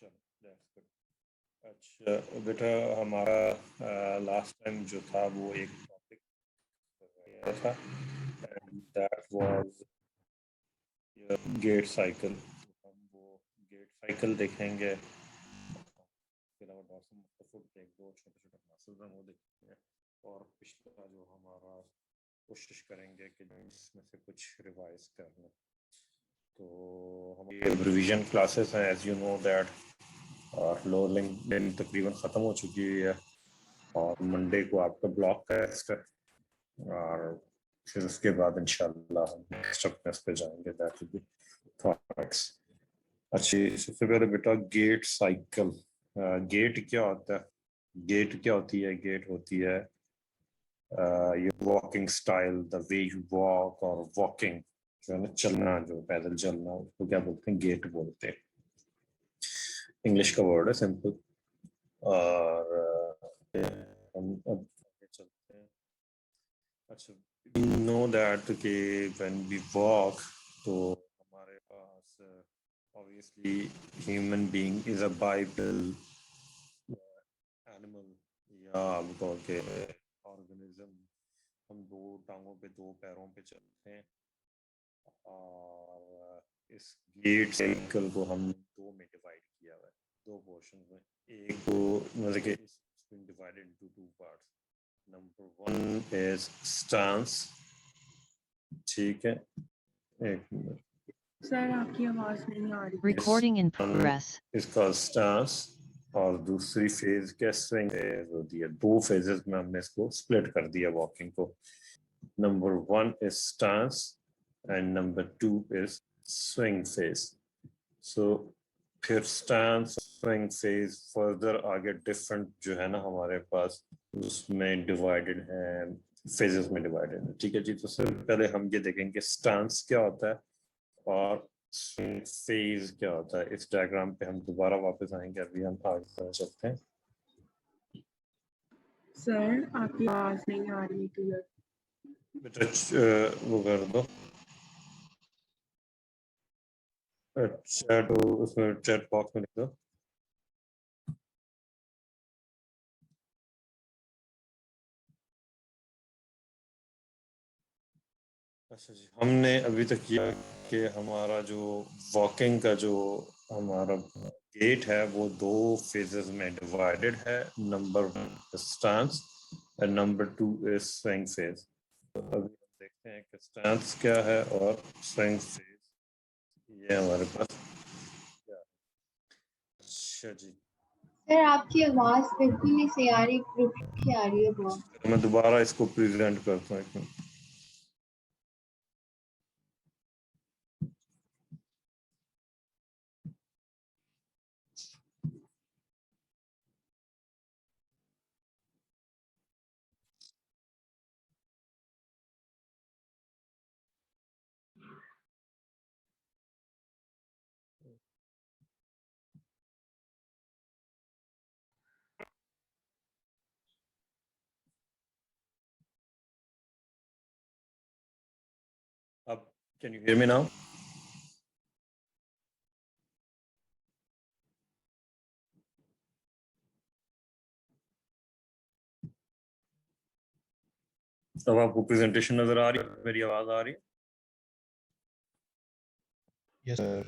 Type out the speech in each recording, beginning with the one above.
चलो that's good. अच्छा बेटा, हमारा लास्ट टाइम जो था वो एक टॉपिक था, and that was gait cycle. हम वो गेट साइकिल देखेंगे, उसके अलावा डॉर्सल मसल फुट के एक दो छोटे छोटे मसल्स हैं वो देखेंगे, और पिछला जो हमारा कोशिश करेंगे कि इसमें से कुछ रिवाइज कर लें. तो हमारी रिवीजन क्लासेस हैं, एज यू नो दैट, और लोअर लिंक तकरीबन ख़त्म हो चुकी है, और मंडे को आपका ब्लॉक टेस्ट है, और फिर उसके बाद इंशाल्लाह हम नेक्स्ट अपने पे जाएंगे, दैट विल बी थॉट्स. अच्छी, सबसे पहले बेटा गेट साइकिल. गेट क्या होता है? गेट क्या होती है? गेट होती है ये walking style, the way you walk, और वॉकिंग जो है ना, चलना, जो पैदल चलना, उसको क्या बोलते हैं? गेट बोलते हैं. इंग्लिश का वर्ड है, सिंपल. और हम अब आगे चलते हैं. अच्छा, we know that कि when we walk, तो हमारे पास obviously human being is a bipedal animal, या हम कहो के organism. हम दो टांगों पे, दो पैरों पे चलते हैं, और इस गेट साइकिल को हम दो में डिवाइड किया हुआ है, दो पोर्शन में. एक को मतलब कि divided into two parts. Number one is stance. ठीक है, एक मिनट. सर आपकी आवाज नहीं आ रही. Recording in progress. इसका स्टांस, और दूसरी फेज क्या स्विंग फेज होती है. दो फेजेस में हमने इसको स्प्लिट कर दिया वॉकिंग को. Number one is stance and number two is swing phase. So फिर स्टांस, स्विंग फेज, फर्दर आगे डिफरेंट जो है ना हमारे पास, उसमें डिवाइडेड है, फेजेस में डिवाइडेड है. ठीक है जी. तो सबसे पहले हम ये देखेंगे स्टांस क्या होता है और स्विंग फेज क्या होता है. इस डायग्राम पे हम दोबारा वापस आएंगे, अभी हम आगे चलते हैं. सर आपकी आवाज नहीं आ रही क्लियर. बेटा वो कर दो चैट, उसमें चैट बॉक्स में लिख दो. अच्छा जी, हमने अभी तक किया कि हमारा जो वॉकिंग का जो हमारा गेट है वो दो फेजेस में डिवाइडेड है. Number one stance and number two is swing phase. तो अभी हम देखते हैं कि स्टांस क्या है और स्विंग फेज ये हमारे पास क्या है. अच्छा जी, सर आपकी आवाज बिल्कुल नहीं सही आ रही, रुक के आ रही है बहुत. मैं दोबारा इसको प्रेजेंट करता हूँ, एक मिनट. अब can you hear me now? अब आपको प्रेजेंटेशन नजर आ रही है, मेरी आवाज आ रही है? Yes, sir.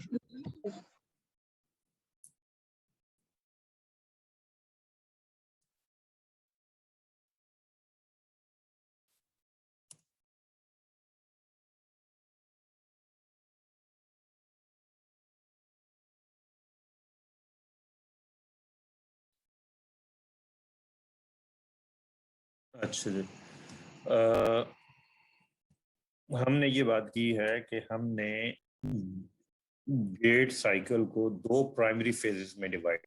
अच्छा जी, हमने ये बात की है कि हमने गेट साइकिल को दो प्राइमरी फेजेस में डिवाइड.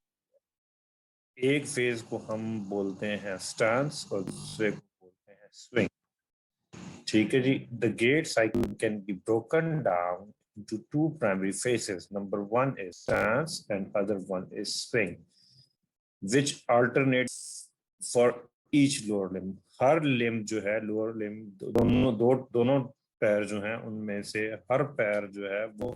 एक फेज को हम बोलते हैं स्टांस और दूसरे को बोलते हैं स्विंग. ठीक है जी. The gait cycle can be broken down into two primary phases. Number one is stance and other one is swing, which alternates for each lower limb. Her limb जो है, लोअर लिम्ब, दोनों पैर जो हैं उनमें से हर पैर जो है वो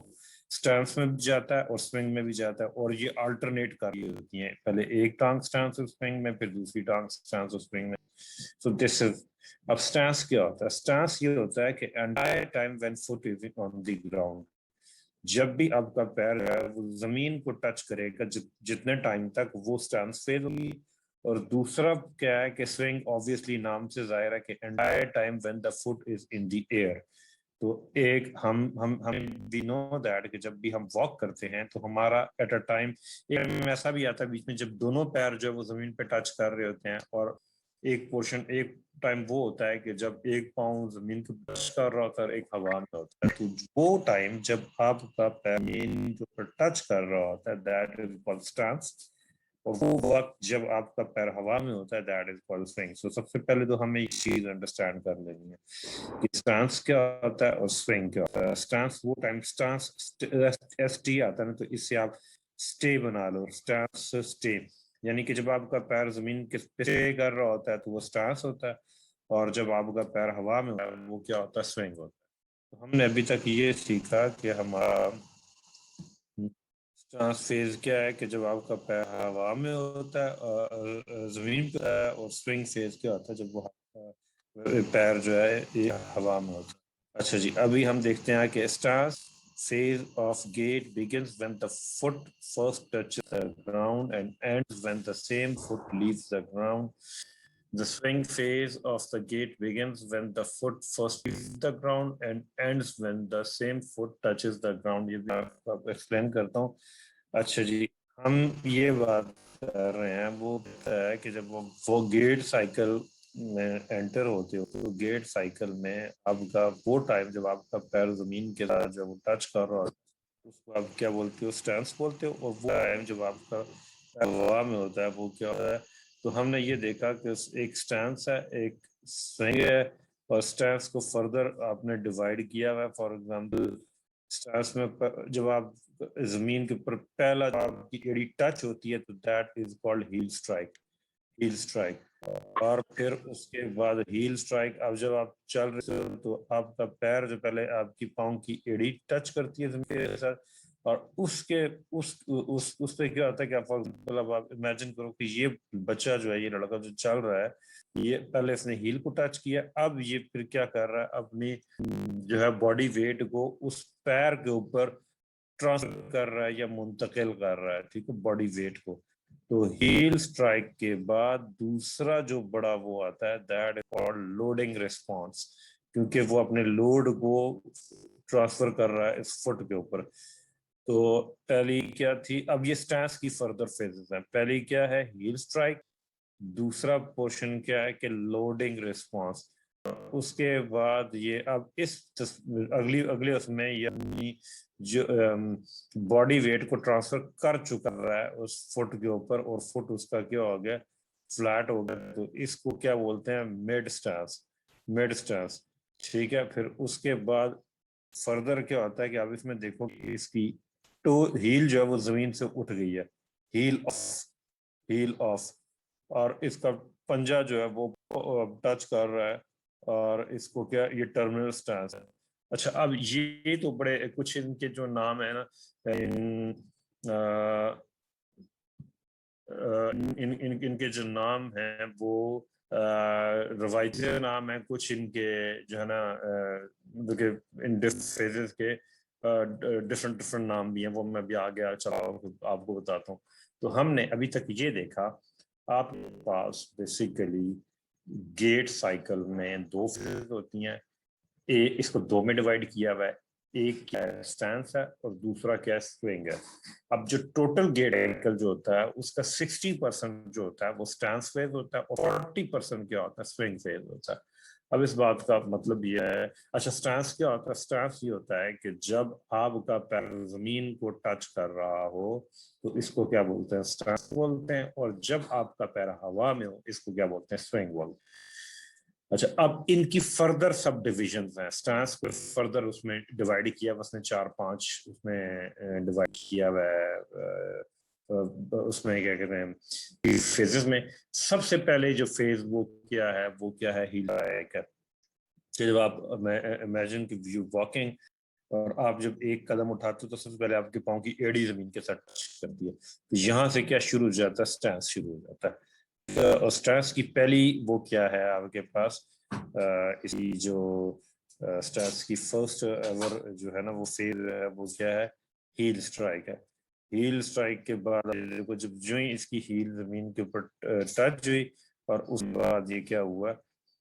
स्टैंस में भी जाता है और स्विंग में भी जाता है, और ये अल्टरनेट कर रही होती हैं, पहले एक टांग स्टैंस और स्विंग में, फिर दूसरी टांग स्टैंस और स्विंग में। सो दिस इज, अब स्टैंस क्या होता है? स्टैंस ये होता है कि entire time when foot is on the ground, जब भी आपका पैर है वो जमीन को टच करेगा जितने टाइम तक, वो स्टैंस फेज होगी। और दूसरा क्या है कि स्विंग, ऑब्वियसली नाम से जाहिर है कि entire time when the foot is in the air. तो एक हम वी नो दैट कि जब भी हम वॉक करते हैं तो हमारा एट अ टाइम एक ऐसा भी आता है बीच में जब दोनों पैर जो है वो जमीन पे टच कर रहे होते हैं, और एक पोर्शन, एक टाइम वो होता है कि जब एक पाँव जमीन को टच कर रहा होता है और एक हवा में होता है। तो वो टाइम जब आपका पैर जमीन के ऊपर टच कर रहा होता है, दैट इज कॉल्ड स्टांस। और वो वक्त जब आपका पैर हवा में होता है, दैट इज कॉल्ड स्विंग। सो सबसे पहले तो हमें एक चीज अंडरस्टैंड कर लेनी है कि स्टांस क्या होता है और स्विंग क्या होता है। स्टांस वो टाइम, स्टांस एस टी आता है ना, तो इससे आप स्टे बना लो, स्टांस स्टे, यानी कि जब आपका पैर जमीन के स्टे कर रहा होता है तो वो स्टांस होता है, और जब आपका पैर हवा में होता है वो क्या होता है? स्विंग होता है। तो हमने अभी तक ये सीखा कि हमारा स्टांस फेज क्या है कि जब आपका पैर हवा में होता है और जमीन पे है, और स्विंग फेज क्या होता है जब वो पैर जो है ये हवा में होता है। अच्छा जी, अभी हम देखते हैं कि stance phase of gait begins when the foot first touches the ground and ends when the same foot leaves the ground. The swing phase of the gait begins when the foot first leaves the ground and ends when the same foot touches the ground. ये भी आपको explain करता हूँ। अच्छा जी, हम ये बात कर रहे हैं वो है कि जब वो गेट साइकिल में एंटर होते हो तो गेट साइकिल में आपका वो टाइम जब आपका पैर जमीन के साथ जब वो टच कर रहा होता है उसको आप क्या बोलते हो? स्टैंस बोलते हो। और वो टाइम जब आपका पैर हवा में होता है वो क्या होता है? तो हमने ये देखा कि एक स्टैंस है, एक स्विंग है, और स्टैंस को फर्दर आपने डिवाइड किया हुआ है। फॉर एग्जांपल स्टैंस में जब आप जमीन के ऊपर पहला आपकी एड़ी टच होती है तो that is called heal strike, heal strike. और फिर उसके बाद हील स्ट्राइक, अब जब आप चल रहे हो तो आपका पैर जो पहले आपकी पाँव की एड़ी टच करती है जमीन के साथ, और उसके उस पे क्या होता है कि आप फॉर एग्जाम्पल अब आप इमेजिन करो कि ये बच्चा जो है, ये लड़का जो चल रहा है, ये पहले इसने हील को टच किया, अब ये फिर क्या कर रहा है? अपनी जो है बॉडी वेट को उस पैर के ऊपर ट्रांसफर कर रहा है या मुंतकिल कर रहा है, ठीक है, बॉडी वेट को। तो हील स्ट्राइक के बाद दूसरा जो बड़ा वो आता है, that is called loading response, क्योंकि वो अपने लोड को ट्रांसफर कर रहा है इस फुट के ऊपर। तो पहली क्या थी? अब ये स्टैंस की फर्दर फेजेस हैं। पहली क्या है? Heal strike. दूसरा पोर्शन क्या है कि लोडिंग रिस्पॉन्स। उसके बाद ये अब इस अगली अगले उसमें ये अपनी जो बॉडी वेट को ट्रांसफर कर चुका रहा है उस फुट के ऊपर, और फुट उसका क्या हो गया? फ्लैट हो गया। तो इसको क्या बोलते हैं? मिड स्टांस, मिड स्टांस, ठीक है। फिर उसके बाद फर्दर क्या होता है कि अब इसमें देखो कि इसकी टो हील जो है वो जमीन से उठ गई है, हील ऑफ, हील ऑफ, और इसका पंजा जो है वो टच कर रहा है, और इसको क्या, ये टर्मिनल स्टांस है। अच्छा, अब ये तो बड़े कुछ इनके जो नाम है ना, इनके जो नाम हैं वो रवायती नाम है, कुछ इनके जो है ना इन फेजेस के डिफरेंट डिफरेंट नाम भी हैं, वो मैं भी आगे चला आपको बताता हूँ। तो हमने अभी तक ये देखा, आपके पास बेसिकली गेट साइकिल में दो फेजेस होती हैं। इसको दो में डिवाइड किया हुआ है, एक क्या है? स्टैंस है, और दूसरा क्या है? स्विंग है। अब जो टोटल गेट साइकिल जो होता है उसका 60% जो होता है वो स्टैंस फेज होता है, और 40% क्या होता है? स्विंग फेज होता है। अब इस बात का मतलब ये है, अच्छा स्टैंस क्या होता है? स्टैंस ये होता है कि जब आपका पैर जमीन को टच कर रहा हो तो इसको क्या बोलते हैं? स्टैंस बोलते हैं। और जब आपका पैर हवा में हो इसको क्या बोलते हैं? स्विंग बोलते हैं। अच्छा, अब इनकी फर्दर सब डिविजन हैं। स्टांस को फर्दर उसमें डिवाइड किया, उसने 4-5 उसमें डिवाइड किया हुआ है। उसमें क्या कहते हैं फेजेस में, सबसे पहले जो फेज वो क्या है? हील स्ट्राइक है। जब आप इमेजिन की व्यू वॉकिंग, और आप जब एक कदम उठाते हो तो सबसे पहले आपके पाँव की एड़ी जमीन के साथ टच करती है। तो यहाँ से क्या शुरू हो जाता है, स्टैंस शुरू हो जाता है। तो स्टैंस की पहली वो क्या है आपके पास, इसकी जो स्टैंस की फर्स्ट एवर जो है ना वो फेज है वो क्या है, हील स्ट्राइक है। हील स्ट्राइक के बाद देखो जब जो ही इसकी हील जमीन के ऊपर टच हुई और उसके बाद ये क्या हुआ,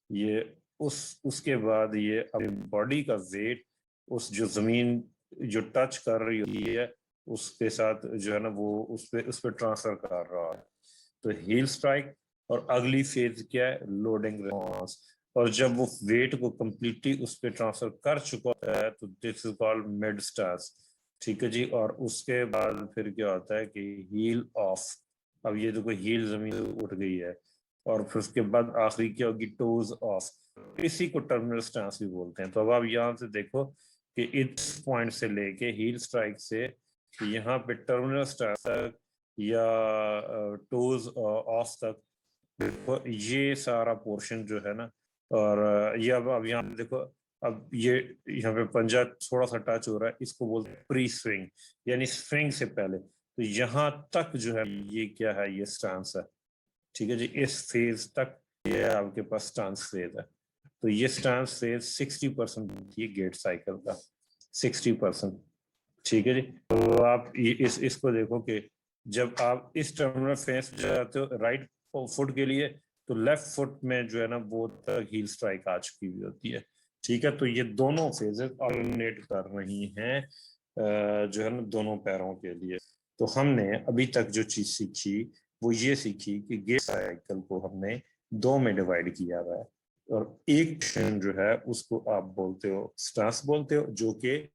ये उसके बाद ये अपनी बॉडी का वेट उस जो जमीन जो टच कर रही होती है उसके साथ जो है ना वो उस पे ट्रांसफर कर रहा है। तो हील स्ट्राइक और अगली फेज क्या है, लोडिंग रिस्पॉन्स। और जब वो वेट को कंप्लीटली उस पे ट्रांसफर कर चुका है तो this is called mid stance. ठीक है जी। और उसके बाद फिर क्या होता है कि हील ऑफ। अब ये देखो हील जमीन उठ गई है और फिर उसके बाद आखिरी क्या होगी, टोज ऑफ। इसी को टर्मिनल स्टांस भी बोलते हैं। तो अब आप यहाँ से देखो कि इस पॉइंट से लेके हील स्ट्राइक से यहाँ पे टर्मिनल स्टांस तक या टोज ऑफ तक देखो ये सारा पोर्शन जो है ना। और ये अब यहाँ पे देखो, अब ये यहाँ पे पंजा थोड़ा सा टच हो रहा है, इसको बोलते हैं प्री स्विंग, यानी स्विंग से पहले। तो यहाँ तक जो है ये क्या है, ये स्टांस है। ठीक है जी। इस फेज तक ये आपके पास स्टांस फेज है। तो ये स्टांस फेज 60% होती है गेट साइकिल का, 60%। ठीक है जी। तो आप इसको देखो कि जब आप इस टर्मिनल फेज जाते हो राइट फुट के लिए, तो लेफ्ट फुट में जो है ना वो तक हील स्ट्राइक आ चुकी हुई होती है। ठीक है। तो ये दोनों फेजेस ऑल्टरनेट कर रही हैं जो है ना दोनों पैरों के लिए। तो हमने अभी तक जो चीज सीखी वो ये सीखी कि गेट साइकिल को हमने दो में डिवाइड किया हुआ है। और एक जो है उसको आप बोलते हो स्टांस बोलते हो, जो कि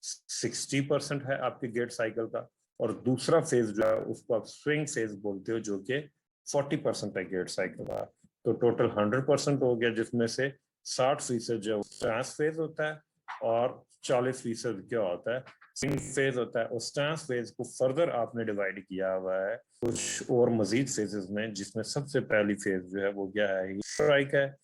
60% है आपके गेट साइकिल का। और दूसरा फेज जो है उसको आप स्विंग फेज बोलते हो, जो कि 40% है गेट साइकिल का। तो टोटल 100% हो गया, जिसमें से 60% जो स्टांस फेज होता है और 40% क्या होता है, स्विंग फेज होता है। और स्टांस फेज को फर्दर आपने डिवाइड किया हुआ है कुछ और मजीद फेजेस में, जिसमें सबसे पहली फेज जो है वो क्या है, स्ट्राइक है।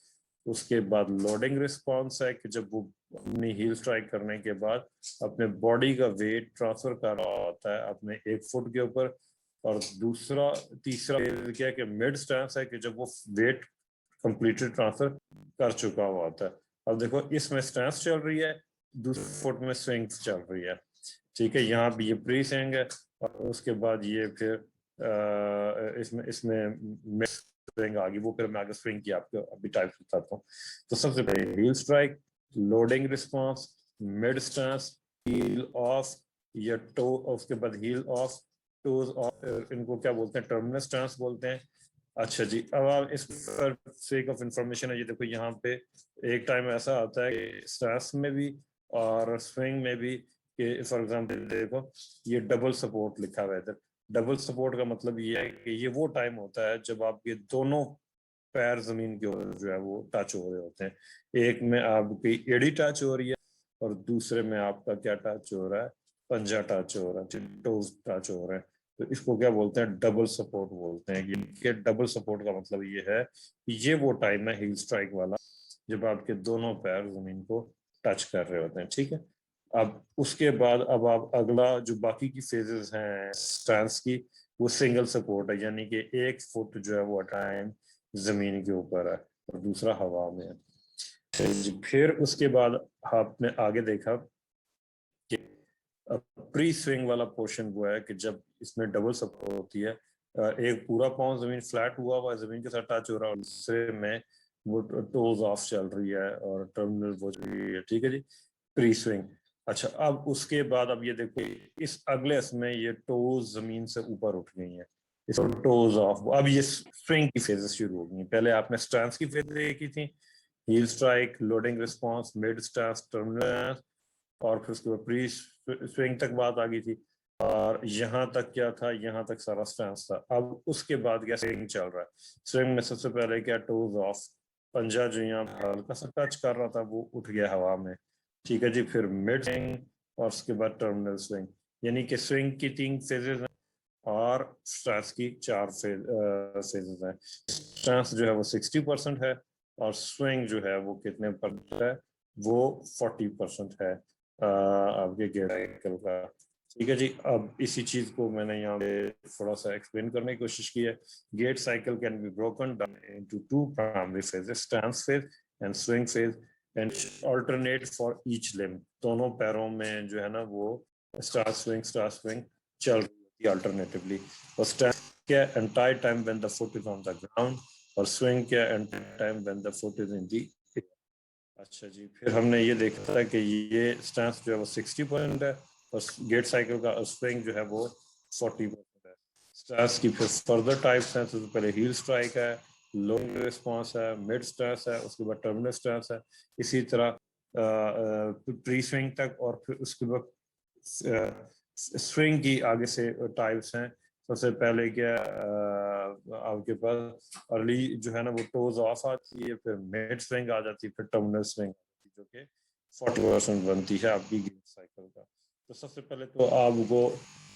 उसके बाद लोडिंग रिस्पॉन्स है कि जब वो अपनी हील स्ट्राइक करने के बाद अपने बॉडी का वेट ट्रांसफर कर रहा होता है अपने एक फुट के ऊपर। और तीसरा क्या है कि मिड स्टांस है कि जब वो वेट कंप्लीटेड ट्रांसफर कर चुका हुआ होता है। अब देखो इसमें स्टांस चल रही है, दूसरे फुट में स्विंग चल रही है। ठीक है। यहाँ भी ये प्री स्विंग है और उसके बाद ये फिर इसमें इसमें स्विंग आ गई। वो फिर मैं आगे स्विंग की आपको अभी टाइप बताता हूँ। तो सबसे पहले heel strike, loading response, mid stance, heel off या टो, उसके बाद हील ऑफ, टोज ऑफ, इनको क्या बोलते हैं, टर्मिनल स्टांस बोलते हैं। अच्छा जी। अब आप इस पर सेक ऑफ इंफॉर्मेशन है, ये देखो यहाँ पे एक टाइम ऐसा आता है कि स्टांस में भी और स्विंग में भी कि फॉर एग्जांपल देखो ये डबल सपोर्ट लिखा हुआ है इधर। डबल सपोर्ट का मतलब ये है कि ये वो टाइम होता है जब आपके दोनों पैर जमीन के ऊपर जो है वो टच हो रहे होते हैं। एक में आपकी एड़ी टच हो रही है और दूसरे में आपका क्या टच हो रहा है, पंजा टच हो रहा है, टोज टच हो रहे हैं। तो इसको क्या बोलते हैं, डबल सपोर्ट बोलते हैं। ये डबल सपोर्ट का मतलब ये है कि ये वो टाइम है हील स्ट्राइक वाला जब आपके दोनों पैर जमीन को टच कर रहे होते हैं। ठीक है। अब उसके बाद अब आप अगला जो बाकी की फेजेस हैं स्टांस की, वो सिंगल सपोर्ट है, यानी कि एक फुट जो है वो टाइम जमीन के ऊपर है और दूसरा हवा में है। फिर उसके बाद आपने आगे देखा कि प्री स्विंग वाला पोर्शन वो है कि जब इसमें डबल सपोर्ट होती है, एक पूरा पाँव जमीन फ्लैट हुआ हुआ जमीन के साथ टच हो रहा है और दूसरे में वो टोज ऑफ चल रही है और टर्मिनल वो चल रही है। ठीक है जी, प्री स्विंग। अच्छा, अब उसके बाद अब ये देखो इस अगले इसमें ये टोज जमीन से ऊपर उठ गई है, इसको टोज ऑफ। अब ये स्विंग की फेजेस शुरू हो गई। पहले आपने स्टांस की फेज देखी थी, heal strike, loading response, mid stance, terminal, और फिर उसके बाद प्री स्विंग तक बात आ गई थी। और यहाँ तक क्या था, यहाँ तक सारा स्टांस था। अब उसके बाद क्या स्विंग चल रहा है। स्विंग में सबसे पहले क्या, टोज ऑफ, पंजा जो यहाँ हल्का सा टच कर रहा था वो उठ गया हवा में। ठीक है जी। फिर मिड स्विंग और उसके बाद टर्मिनल स्विंग, यानी कि स्विंग की 3 फेजेस हैं और स्टांस की 4 फेजेस हैं। स्टांस जो है वो 60% है और स्विंग जो है वो कितने परसेंट है, वो 40% है। आपके गेट साइकिल का। ठीक है जी, अब इसी चीज को मैंने यहाँ पे थोड़ा सा एक्सप्लेन करने की कोशिश की है। Gate cycle can be broken down into two primary phases, stance phase and swing phase, and alternate for each limb. दोनों पैरों में जो है ना वो स्टार स्विंग चल रही होती है अल्टरनेटिवली। और स्टांस क्या entire time when the foot is on the ground, और स्विंग क्या entire time when the foot is in the. अच्छा जी, फिर हमने ये देखा था कि ये स्टांस जो है वो 60% है, और गेट साइकिल का स्विंग जो है वो 40% है। स्टांस की फिर फर्दर टाइप्स हैं, तो पहले हील स्ट्राइक है, लो रिस्पॉन्स है, मिड स्टांस है, उसके बाद टर्मिनल स्टांस है, इसी तरह प्री स्विंग तक, और फिर उसके बाद स्विंग की आगे से टाइप्स हैं। सबसे पहले क्या आपके पास अर्ली जो है ना वो टोज ऑफ आती है, फिर मिड स्विंग आ जाती है, फिर टर्मिनल स्विंग जो कि 40% बनती है आपकी गेट साइकिल का। तो सबसे पहले तो आपको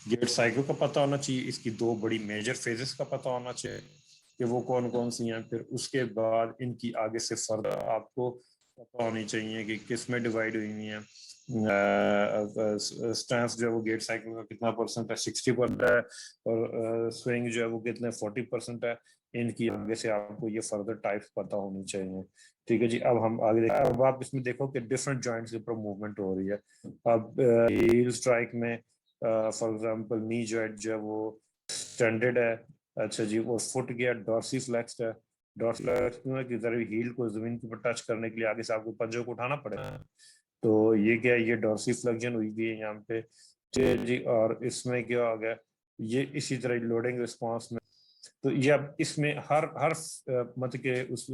गेट साइकिल का पता होना चाहिए, इसकी दो बड़ी मेजर फेजेस का पता होना चाहिए कि वो कौन कौन सी हैं। फिर उसके बाद इनकी आगे से फर्दर आपको पता होनी चाहिए कि किस में डिवाइड हुई हुई है। स्टैंस जो है वो गेट साइकिल का कितना परसेंट है, 60% है, और स्विंग जो है वो कितने 40% है। इनकी आगे से आपको ये फर्दर टाइप्स पता होनी चाहिए। ठीक है जी, अब हम आगे देखते हैं। अब आप इसमें देखो कि डिफरेंट जॉइंट्स के ऊपर मूवमेंट हो रही है। अब हील स्ट्राइक में फॉर एग्जांपल नी जॉइंट जो है वो स्टैंडर्ड है। अच्छा जी, वो फुट गया डॉर्सी फ्लेक्स्ड है। डॉर्सी फ्लेक्स क्यों है कि जरा हील को जमीन के ऊपर टच करने के लिए आगे से आपको पंजों को उठाना पड़ेगा। तो ये क्या है, ये डॉर्सी फ्लेक्शन हुई थी यहाँ पे। ठीक जी, और इसमें क्या हो गया, ये इसी तरह लोडिंग रिस्पॉन्स में। तो ये अब इसमें हर हर मतलब के उस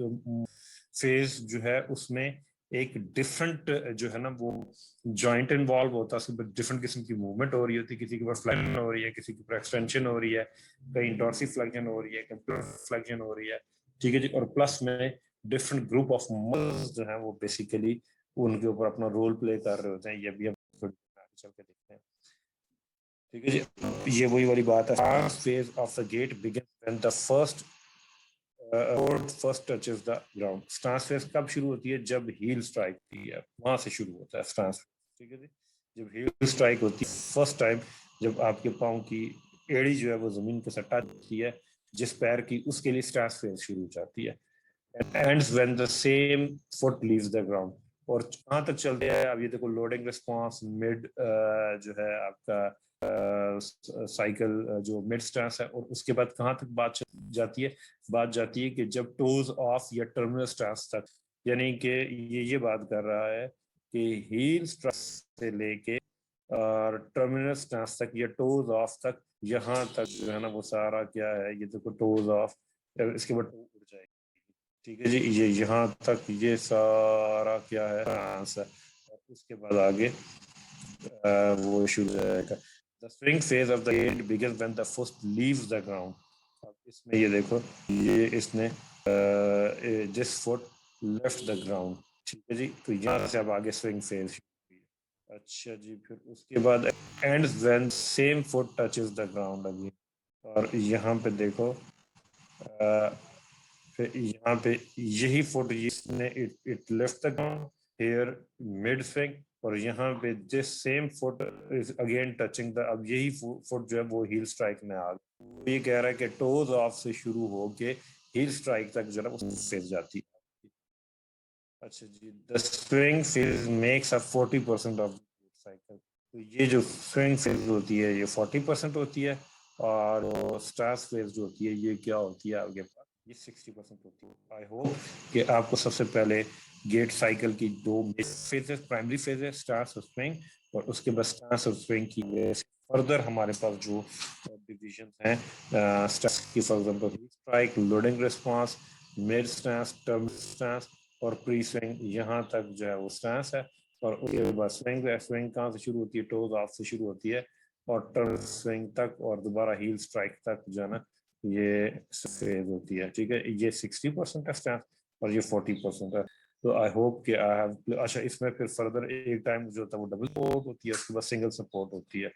फेज जो है उसमें एक डिफरेंट जो है ना वो जॉइंट इन्वॉल्व होता है, उसके डिफरेंट किस्म की मूवमेंट हो रही होती है। किसी के ऊपर फ्लेक्शन हो रही है, किसी के ऊपर एक्सटेंशन हो रही है, कहीं डॉर्सी फ्लेक्शन हो रही है, कहीं फ्लेक्शन हो रही है। ठीक है जी, और प्लस में डिफरेंट ग्रुप ऑफ मसल्स जो है वो बेसिकली उनके ऊपर अपना रोल प्ले कर रहे होते हैं। ये भी हम चल के देखते हैं। ठीक है जी, ये वही वाली बात है। Phase of the gait begin when the first touches the ground. Stance phase कब शुरू होती है, जब हील स्ट्राइक होती है, वहां से शुरू होता है स्टांस। ठीक है जी, जब हील स्ट्राइक होती है फर्स्ट टाइम, जब आपके पाँव की एड़ी जो है वो जमीन के साथ टच होती है जिस पैर की, उसके लिए स्टांस फेज शुरू हो जाती है। Ends when the same foot leaves the ground. और कहाँ तक चलते हैं, अब ये देखो लोडिंग रिस्पॉन्स मिड जो है आपका साइकिल जो मिड स्टांस है, और उसके बाद कहाँ तक जाती है, बात जाती है कि जब टोज ऑफ या टर्मिनल स्टांस तक। यानी कि ये बात कर रहा है कि हील स्टांस से लेके और टर्मिनल स्टांस तक या टोज ऑफ तक, यहाँ तक जो है ना वो सारा क्या है, ये देखो टोज ऑफ, इसके बाद टो उड़ जाएगी। ठीक है जी, ये यहाँ तक ये सारा क्या है आंसर, और उसके बाद आगे वो शुरू हो जाएगा। The swing phase of the gait begins when the foot leaves the ground. अब इसमें ये देखो, ये इसने जिस फुट लेफ्ट द ग्राउंड। ठीक है जी, तो यहाँ से अब आगे स्विंग फेज शुरू हुई है। अच्छा जी, फिर उसके बाद ends when same foot touches the ground again. और यहाँ पे देखो फिर यहाँ पे यही फुट इसने it left the ground here mid swing, और यहाँ पे this same foot is again touching the, अब यही फुट जो है वो हील स्ट्राइक में आ गई। ये कह रहा है कि टोज ऑफ से शुरू होके हील स्ट्राइक तक जो है वो फेज जाती है। अच्छा जी, the swing phase makes up 40% of cycle. तो ये जो स्विंग फेज होती है ये 40% होती है, और स्टार्स फेज जो होती है ये क्या होती है आपके पास, ये 60% होती है। आई होप कि आपको सबसे पहले गेट साइकिल की दो फेजेस, प्राइमरी फेजेस स्टार्स और स्विंग, और उसके बाद स्टार्स और स्विंग की फर्दर हमारे पास जो डिविजन हैं स्टार्स की, for example strike, loading response, mid stance, term stance, और प्री स्विंग, यहाँ तक जो है वो स्टांस है। और उसके बाद स्विंग है, स्विंग कहाँ से शुरू होती है, टोज ऑफ से शुरू होती है, और टर्न स्विंग तक और दोबारा हील स्ट्राइक तक जो है ना ये फेज होती है। ठीक है, ये 60% है स्टांस, और ये 40% है। तो आई होप कि आई हैव, अच्छा इसमें फिर फर्दर एक टाइम जो होता है वो डबल सपोर्ट होती है, उसके बाद सिंगल सपोर्ट होती है।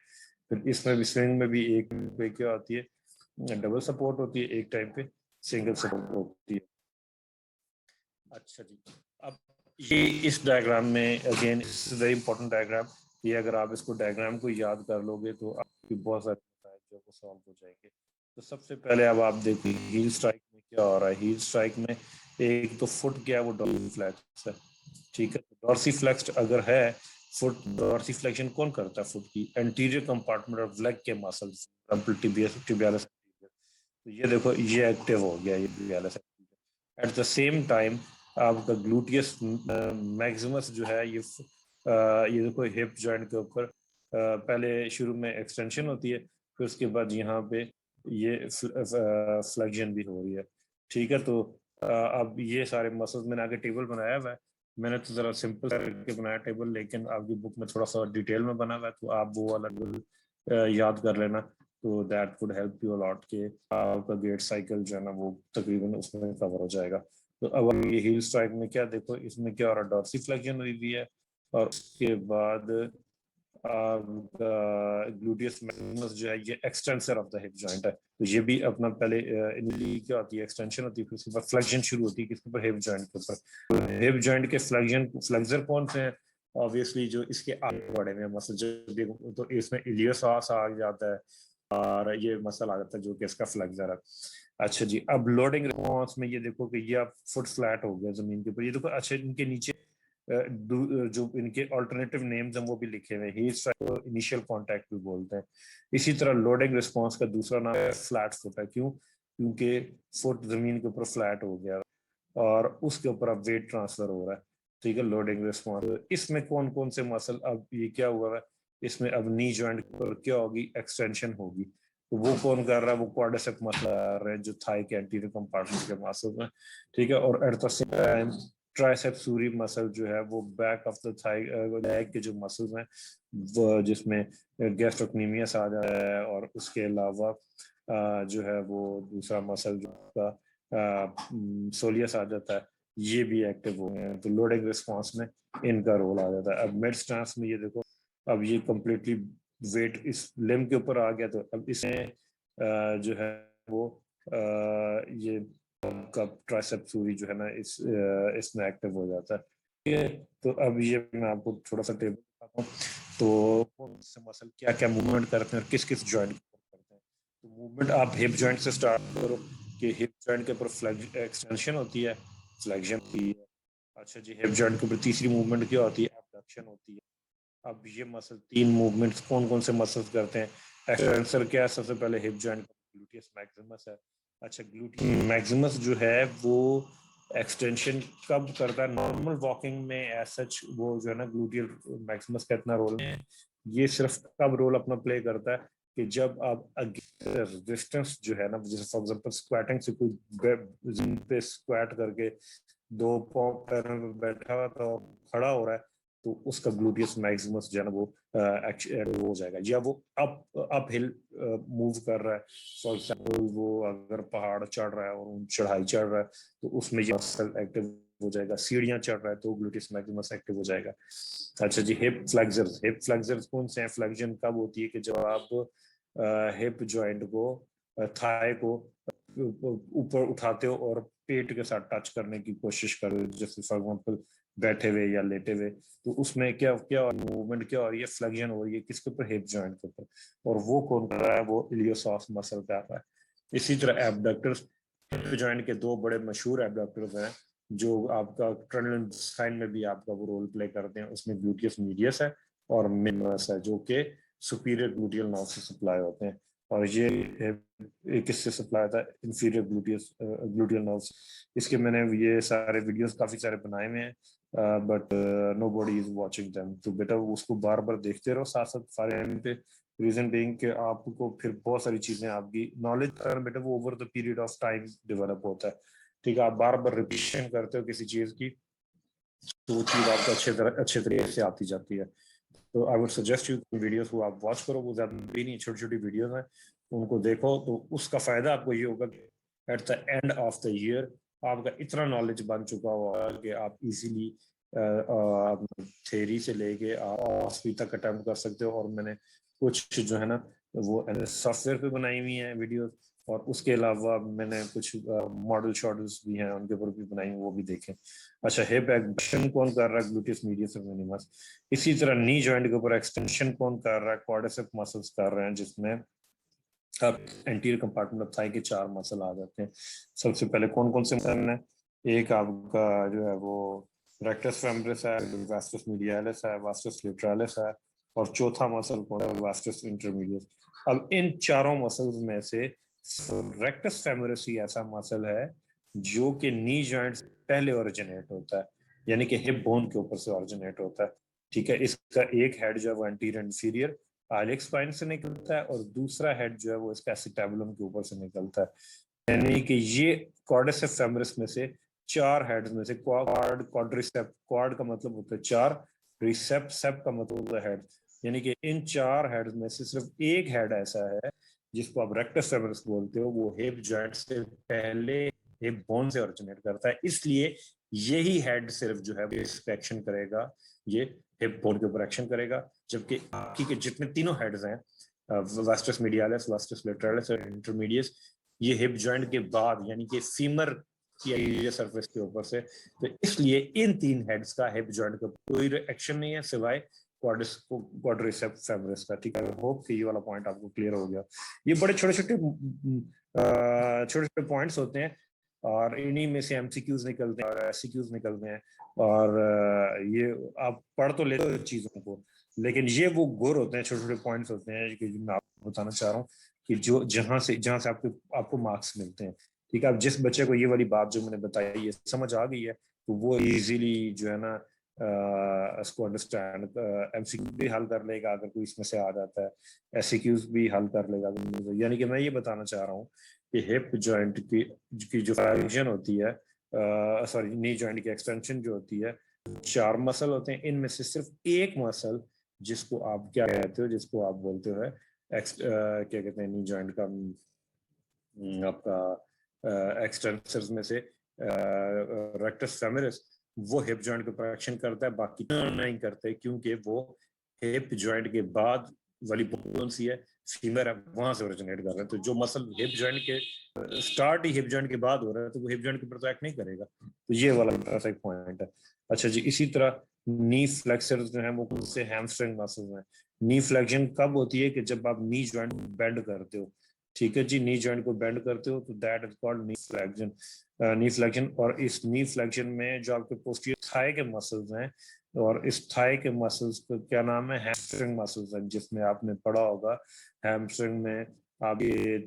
फिर इसमें भी स्विंग में भी एक पे क्या होती है, डबल सपोर्ट होती है, एक टाइम पे सिंगल सपोर्ट होती है। अच्छा जी, अब ये इस डायग्राम में अगेन वेरी इंपॉर्टेंट डायग्राम, ये अगर आप इसको डायग्राम को याद कर लोगे तो आपकी बहुत सारे मसाइल जो वो सॉल्व हो जाएंगे। तो सबसे पहले अब आप देखिए हील स्ट्राइक में क्या हो रहा है। हील स्ट्राइक में एक तो फुट क्या है वो डॉर्सीफ्लेक्स है, ठीक है। डॉर्सीफ्लेक्स्ड अगर है फुट, डॉर्सीफ्लेक्शन कौन करता है फुट की? एंटीरियर कंपार्टमेंट ऑफ लेग के मसल्स, टिबियालिस। तो ये देखो ये एक्टिव हो गया, ये tibialis. Eight the same time आपका ग्लूटियस मैक्सिमस जो है ये देखो हिप जॉइंट के ऊपर पहले शुरू में एक्सटेंशन होती है, फिर उसके बाद यहाँ पे ये फ्लेक्शन भी हो रही है, ठीक है। तो अब ये सारे मसल्स मैंने आगे टेबल बनाया हुआ है। मैंने तो जरा सिंपल करके बनाया टेबल, लेकिन आपकी बुक में थोड़ा सा डिटेल में बना हुआ है, तो आप वो वाला याद कर लेना। तो that would help you a lot के आपका गेट साइकिल जो है ना वो तकरीबन उसमें कवर हो जाएगा। तो अब ये हील स्ट्राइक में क्या देखो, इसमें क्या हो रहा है, डॉर्सीफ्लेक्शन हुई हुई है, और उसके बाद ग्लूटियस मैक्सिमस जो है ये extensor of the hip joint है। तो ये भी अपना पहले इनिशियली क्या होती है, एक्सटेंशन होती है, फिर उसके बाद फ्लेक्शन शुरू होती है किसके ऊपर, हिप जॉइंट के ऊपर। हिप जॉइंट के फ्लेक्सर कौन से हैं? ऑब्वियसली जो इसके आगे बढ़े हुए मसल, जो तो इसमें इलियोसास आ जाता है और ये मसल आ जाता है जो कि इसका फ्लेक्सर है। अच्छा जी, अब लोडिंग रिस्पॉन्स में ये देखो कि ये अब फुट फ्लैट हो गया जमीन के ऊपर, ये देखो। अच्छा, इनके नीचे जो इनके अल्टरनेटिव नेम्स हैं वो भी लिखे हुए हैं, को इनिशियल कांटेक्ट भी बोलते हैं। इसी तरह लोडिंग रिस्पांस का दूसरा नाम है फ्लैट फुट है। क्यों? क्योंकि फुट जमीन के ऊपर फ्लैट हो गया और उसके ऊपर अब वेट ट्रांसफर हो रहा है, ठीक है। लोडिंग रिस्पांस इसमें कौन कौन से मसल, अब ये क्या हुआ है, इसमें अब नी जॉइंट पर क्या होगी, एक्सटेंशन होगी। तो वो कौन कर रहा है, वो क्वाड्रिसेप मसल कर रहे हैं जो थाई के एंटीरियर कंपार्टमेंट के मसल में, ठीक है। और at the same time triceps surae muscle जो है वो back of the thigh leg के जो मसल्स हैं वो, जिसमें गैस्ट्रोक्नीमियस आ जाता है, और उसके अलावा जो है वो दूसरा मसल जो का सोलियस आ जाता है, ये भी एक्टिव हो गए हैं। तो लोडिंग रिस्पांस में इनका रोल आ जाता है। अब मिड स्टांस में ये देखो, अब ये कंप्लीटली वेट इस लिम्ब के ऊपर आ गया, तो अब इसमें जो है वो ये का ट्राइसेप सूरी जो है ना इसमें एक्टिव हो जाता है, ठीक है। तो अब ये मैं आपको थोड़ा सा टेबल बताता हूँ। तो कौन से मसल क्या क्या मूवमेंट करते हैं और किस किस जॉइंट करते हैं। तो मूवमेंट आप हिप जॉइंट से स्टार्ट करो कि हिप जॉइंट के ऊपर एक्सटेंशन होती है, फ्लेक्शन होती है। अच्छा जी, हिप जॉइंट के ऊपर तीसरी मूवमेंट क्या होती है, एबडक्शन होती है। अब ये मसल तीन मूवमेंट्स कौन कौन से मसल्स करते हैं? एक्सटेंसर क्या है, सबसे पहले हिप जॉइंट ग्लूटियस मैक्सिमस है। अच्छा, ग्लूटियस मैक्सिमस जो है वो एक्सटेंशन कब करता है? नॉर्मल वॉकिंग में एज सच वो जो है ना ग्लूटियल मैक्सिमस का इतना रोल है, ये सिर्फ कब रोल अपना प्ले करता है कि जब आप रेजिस्टेंस जो है ना, जैसे फॉर एग्जांपल स्क्वाटिंग से कोई जमीन पे स्क्वाट करके दो पांव पैरों में बैठा हुआ तो खड़ा हो रहा है, तो उसका ग्लूटियस मैक्सिमस जो है ना वो हो जाएगा, या वो अप हिल मूव कर रहा है। फॉर एग्जांपल वो अगर पहाड़ चढ़ रहा है और चढ़ाई चढ़ रहा है तो उसमें ये मसल एक्टिव हो जाएगा। सीढ़ियां चढ़ रहा है तो ग्लूटियस मैक्सिमस एक्टिव हो जाएगा। अच्छा जी, हिप फ्लेक्सर्स कौन से हैं? फ्लेक्शन कब होती है कि जब आप हिप जॉइंट को, थाई को ऊपर उठाते हो और पेट के साथ टच करने की कोशिश करो, जैसे फॉर एग्जांपल बैठे हुए या लेटे हुए, तो उसमें क्या क्या मूवमेंट क्या हो रही है, फ्लेक्शन हो रही है किसके ऊपर, हिप जॉइंट के ऊपर, और वो कौन कर रहा है, वो इलियोसास मसल कर रहा है। इसी तरह एबडक्टर्स, हिप जॉइंट के दो बड़े मशहूर एबडक्टर्स हैं जो आपका ट्रेनल साइन में भी आपका वो रोल प्ले करते हैं। उसमें ग्लूटियस मीडियस है और मिनिमस है जो कि सुपीरियर ग्लूटियल नर्व से सप्लाई होते हैं, और ये किससे सप्लाई होता है, इंफीरियर ग्लूटियल नर्व्स। इसके मैंने ये सारे वीडियोस काफी सारे बनाए हुए हैं, but nobody is watching them. तो बेटा उसको बार बार देखते रहो साथ साथ सारे पे। रीजन बीइंग कि आपको फिर बहुत सारी चीजें, आपकी नॉलेज बेटा वो over the period of time develop होता है, ठीक है। आप बार बार रिपीशन करते हो किसी चीज की तो वो चीज आपको अच्छे तरीके से आती जाती है। तो I would suggest you videos को आप वॉच करो, वो ज्यादा भी नहीं, छोटी छोटी वीडियोस हैं, उनको देखो। तो उसका फायदा आपको ये होगा कि at the end of the year आपका इतना नॉलेज बन चुका होगा कि आप इजीली थ्योरी से लेके आप तक अटेम्प्ट कर सकते हो। और मैंने कुछ जो है ना वो सॉफ्टवेयर पे बनाई हुई हैं वीडियो, और उसके अलावा मैंने कुछ मॉडल शॉडल्स भी हैं उनके ऊपर भी बनाई, वो भी देखें। अच्छा, हिप एक्सटेंशन कौन कर रहा है? ग्लूटियस मीडियस और मिनिमस। इसी तरह नी जॉइंट के ऊपर एक्सटेंशन कौन कर रहा है? क्वाड्रिसेप मसल्स कर रहे हैं, जिसमें अब एंटीरियर कंपार्टमेंट ऑफ थाई के 4 मसल आ जाते हैं। सबसे पहले कौन कौन से मसल हैं? एक आपका जो है वो रेक्टस फेमोरिस है, वास्टस मीडियालिस है, वास्टस लेटरालिस है, और चौथा मसल कौन है? Vastus intermedius. अब इन चारों मसल्स में से रेक्टस फेमोरिस ही ऐसा मसल है जो कि नी जॉइंट से पहले ओरिजिनेट होता है, यानी कि हिप बोन के ऊपर से ओरिजिनेट होता है। ठीक है, इसका एक हेड जो है वो एंटीरियर इंफीरियर आइलिक स्पाइन से निकलता है, और दूसरा हेड जो है वो इसका एसिटेबुलम के ऊपर से निकलता है। यानी कि ये क्वाड्रिसेप फेमोरिस में से 4 हेड्स में से क्वाड्रिसेप, क्वाड का मतलब होता है 4, रिसेप सेप का मतलब होता है हेड, यानी कि इन 4 हेड्स में से सिर्फ एक हेड ऐसा है जिसको आप रेक्टस फेमोरिस बोलते हो, वो हिप जॉइंट से पहले हिप बोन से ओरिजिनेट करता है। इसलिए यही हेड सिर्फ जो है वो एक्शन करेगा, ये हिप बोन के ऊपर एक्शन करेगा, जबकि बाकी के जितने तीनों हेड्स हैं, वास्टस मीडियालिस, वास्टस लेटरालिस और इंटरमीडियस, ये हिप जॉइंट के बाद यानी कि फीमर की एरिया सरफेस के ऊपर से, तो इसलिए इन 3 हेड्स का हिप जॉइंट का कोई एक्शन नहीं है सिवाय क्वाड्रिसेप फेमोरिस का। ठीक है, होप कि ये वाला पॉइंट आपको क्लियर हो गया। ये बड़े छोटे छोटे पॉइंट्स होते हैं, और इन्हीं में से एमसीक्यूज निकलते हैं और एससीक्यूज निकलते हैं, और ये आप पढ़ तो लेते हो चीजों को, लेकिन ये वो गुर होते हैं, छोटे छोटे पॉइंट्स होते हैं कि मैं आपको बताना चाह रहा हूँ कि जो जहां से आपको मार्क्स मिलते हैं। ठीक है, अब जिस बच्चे को ये वाली बात जो मैंने बताई ये समझ आ गई है, तो वो इजीली जो है ना इसको अंडरस्टैंड, एमसीक्यू भी हल कर लेगा अगर कोई इसमें से आ जाता है, एससीक्यूज भी हल कर लेगा। यानी कि मैं ये बताना चाह रहा हूँ कि हिप जॉइंट की जो फ्लेक्शन होती है, सॉरी नी जॉइंट की एक्सटेंशन जो होती है, 4 मसल होते हैं, इनमें से सिर्फ एक मसल जिसको आप क्या कहते हो, जिसको आप बोलते हो क्या कहते हैं नी जॉइंट का, आपका एक्सटेंसर्स में से रेक्टस फेमोरिस, वो हिप जॉइंट के ऊपर एक्शन करता है, बाकी नहीं करते, क्योंकि वो हिप जॉइंट के बाद वाली बोन सी है, फीमर है, वहां से ओरिजिनेट कर रहे हैं। तो जो मसल हिप जॉइंट के स्टार्ट ही हिप जॉइंट के बाद हो रहा है, तो वो हिप जॉइंट के ऊपर तो एक्ट नहीं करेगा। तो ये वाला ऐसा एक पॉइंट है। अच्छा जी, इसी तरह नी फ्लेक्सर्स जो है वो कौन से? हैमस्ट्रिंग मसल्स हैं। नी फ्लेक्शन कब होती है? कि जब आप नी जॉइंट बेंड करते हो। ठीक है जी, नी जॉइंट को बेंड करते हो तो that is called knee flexion. Knee flexion, और इस नी फ्लेक्शन में जो आपके पोस्टीरियर थाई के मसल्स हैं, और इस थाई के मसल्स को क्या नाम है? हैमस्ट्रिंग मसल्स हैं, जिसमें आपने पढ़ा होगा हैमस्ट्रिंग में आप ये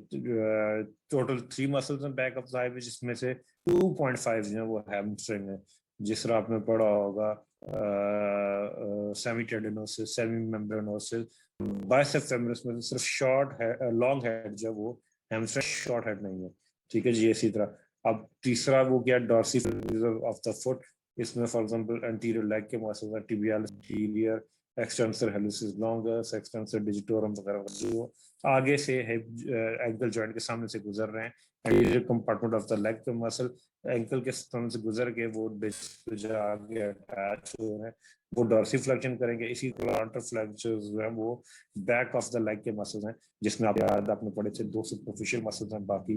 टोटल 3 मसल्स हैं बैक ऑफ थाई में, जिसमें से 2.5 जो है वो हैमस्ट्रिंग है। जिस तरह आपने पढ़ा होगा semitendinosus, semimembranosus, bicep femoris में सिर्फ शॉर्ट है, लॉन्ग हेड जो वो हैमस्ट्रिंग शॉर्ट हेड नहीं है। ठीक है जी, इसी तरह अब तीसरा वो क्या? डॉर्सिफिस ऑफ द फुट, इसमें फॉर एग्जांपल एंटीरियर लेग के मसल्स हैं, tibialis anterior, extensor hallucis longus, extensor digitorum वगैरह, जो आगे से एंकल जॉइंट के सामने से गुजर रहे हैं, anterior compartment of the leg के मसल एंकल के सामने से गुजर के वो आगे अटैच हो रहे हैं, वो डॉर्सिफ्लेक्शन करेंगे। इसी प्लांटर फ्लेक्चर्स जो है वो बैक ऑफ द लेग के मसल्स हैं, जिसमें आप याद आपने पढ़े थे 2 सुपरफिशियल मसल्स हैं, बाकी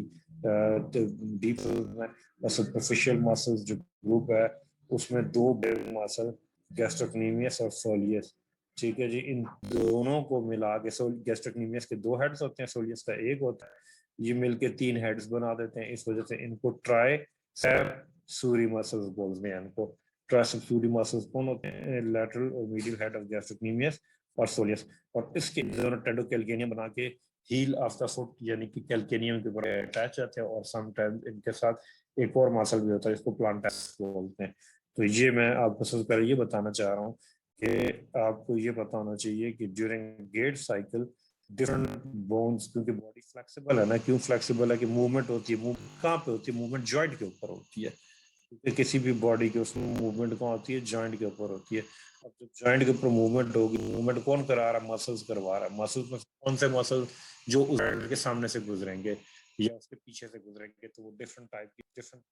डीप में। सुपरफिशियल मसल्स जो ग्रुप है उसमें 2 बिग मसल, गैस्ट्रोक्नीमियस और सोलियस। ठीक है जी, इन दोनों को मिला के, गैस्ट्रोक्नीमियस के 2 हेड्स होते हैं, सोलियस का 1 होता है, ये मिलके 3 हेड्स बना देते हैं। इस वजह से इनको ट्राइसेप सूरी मसल्स बोलते हैं। इनको ट्राइसेप सूरी मसल्स कौन होते हैं? लैटरल और मीडियल हेड ऑफ गैस्ट्रोक्नीमियस और सोलियस, और इसके दोनों टेंडोकैल्केनियम बना के हील ऑफ द फुट यानी कि कैल्केनियम के ऊपर अटैच रहते हैं, और समटाइम्स इनके साथ एक और मसल भी होता है जिसको प्लांटस बोलते हैं। तो ये मैं आपको सबसे पहले ये बताना चाह रहा हूँ कि आपको ये पता होना चाहिए कि during gait cycle different bones, क्योंकि बॉडी फ्लेक्सिबल है ना, क्यों फ्लेक्सिबल है? कि मूवमेंट होती है, मूवमेंट कहाँ पे होती है? मूवमेंट जॉइंट के ऊपर होती है। किसी भी बॉडी के उसमें मूवमेंट कहाँ होती है? जॉइंट के ऊपर होती है। अब जब जॉइंट के ऊपर मूवमेंट होगी, मूवमेंट कौन करा रहा है? मसल्स करवा रहा है। मसल्स में कौन से मसल जो उस जॉइंट के सामने से गुजरेंगे या उसके पीछे से गुजरेंगे, तो वो डिफरेंट टाइप की डिफरेंट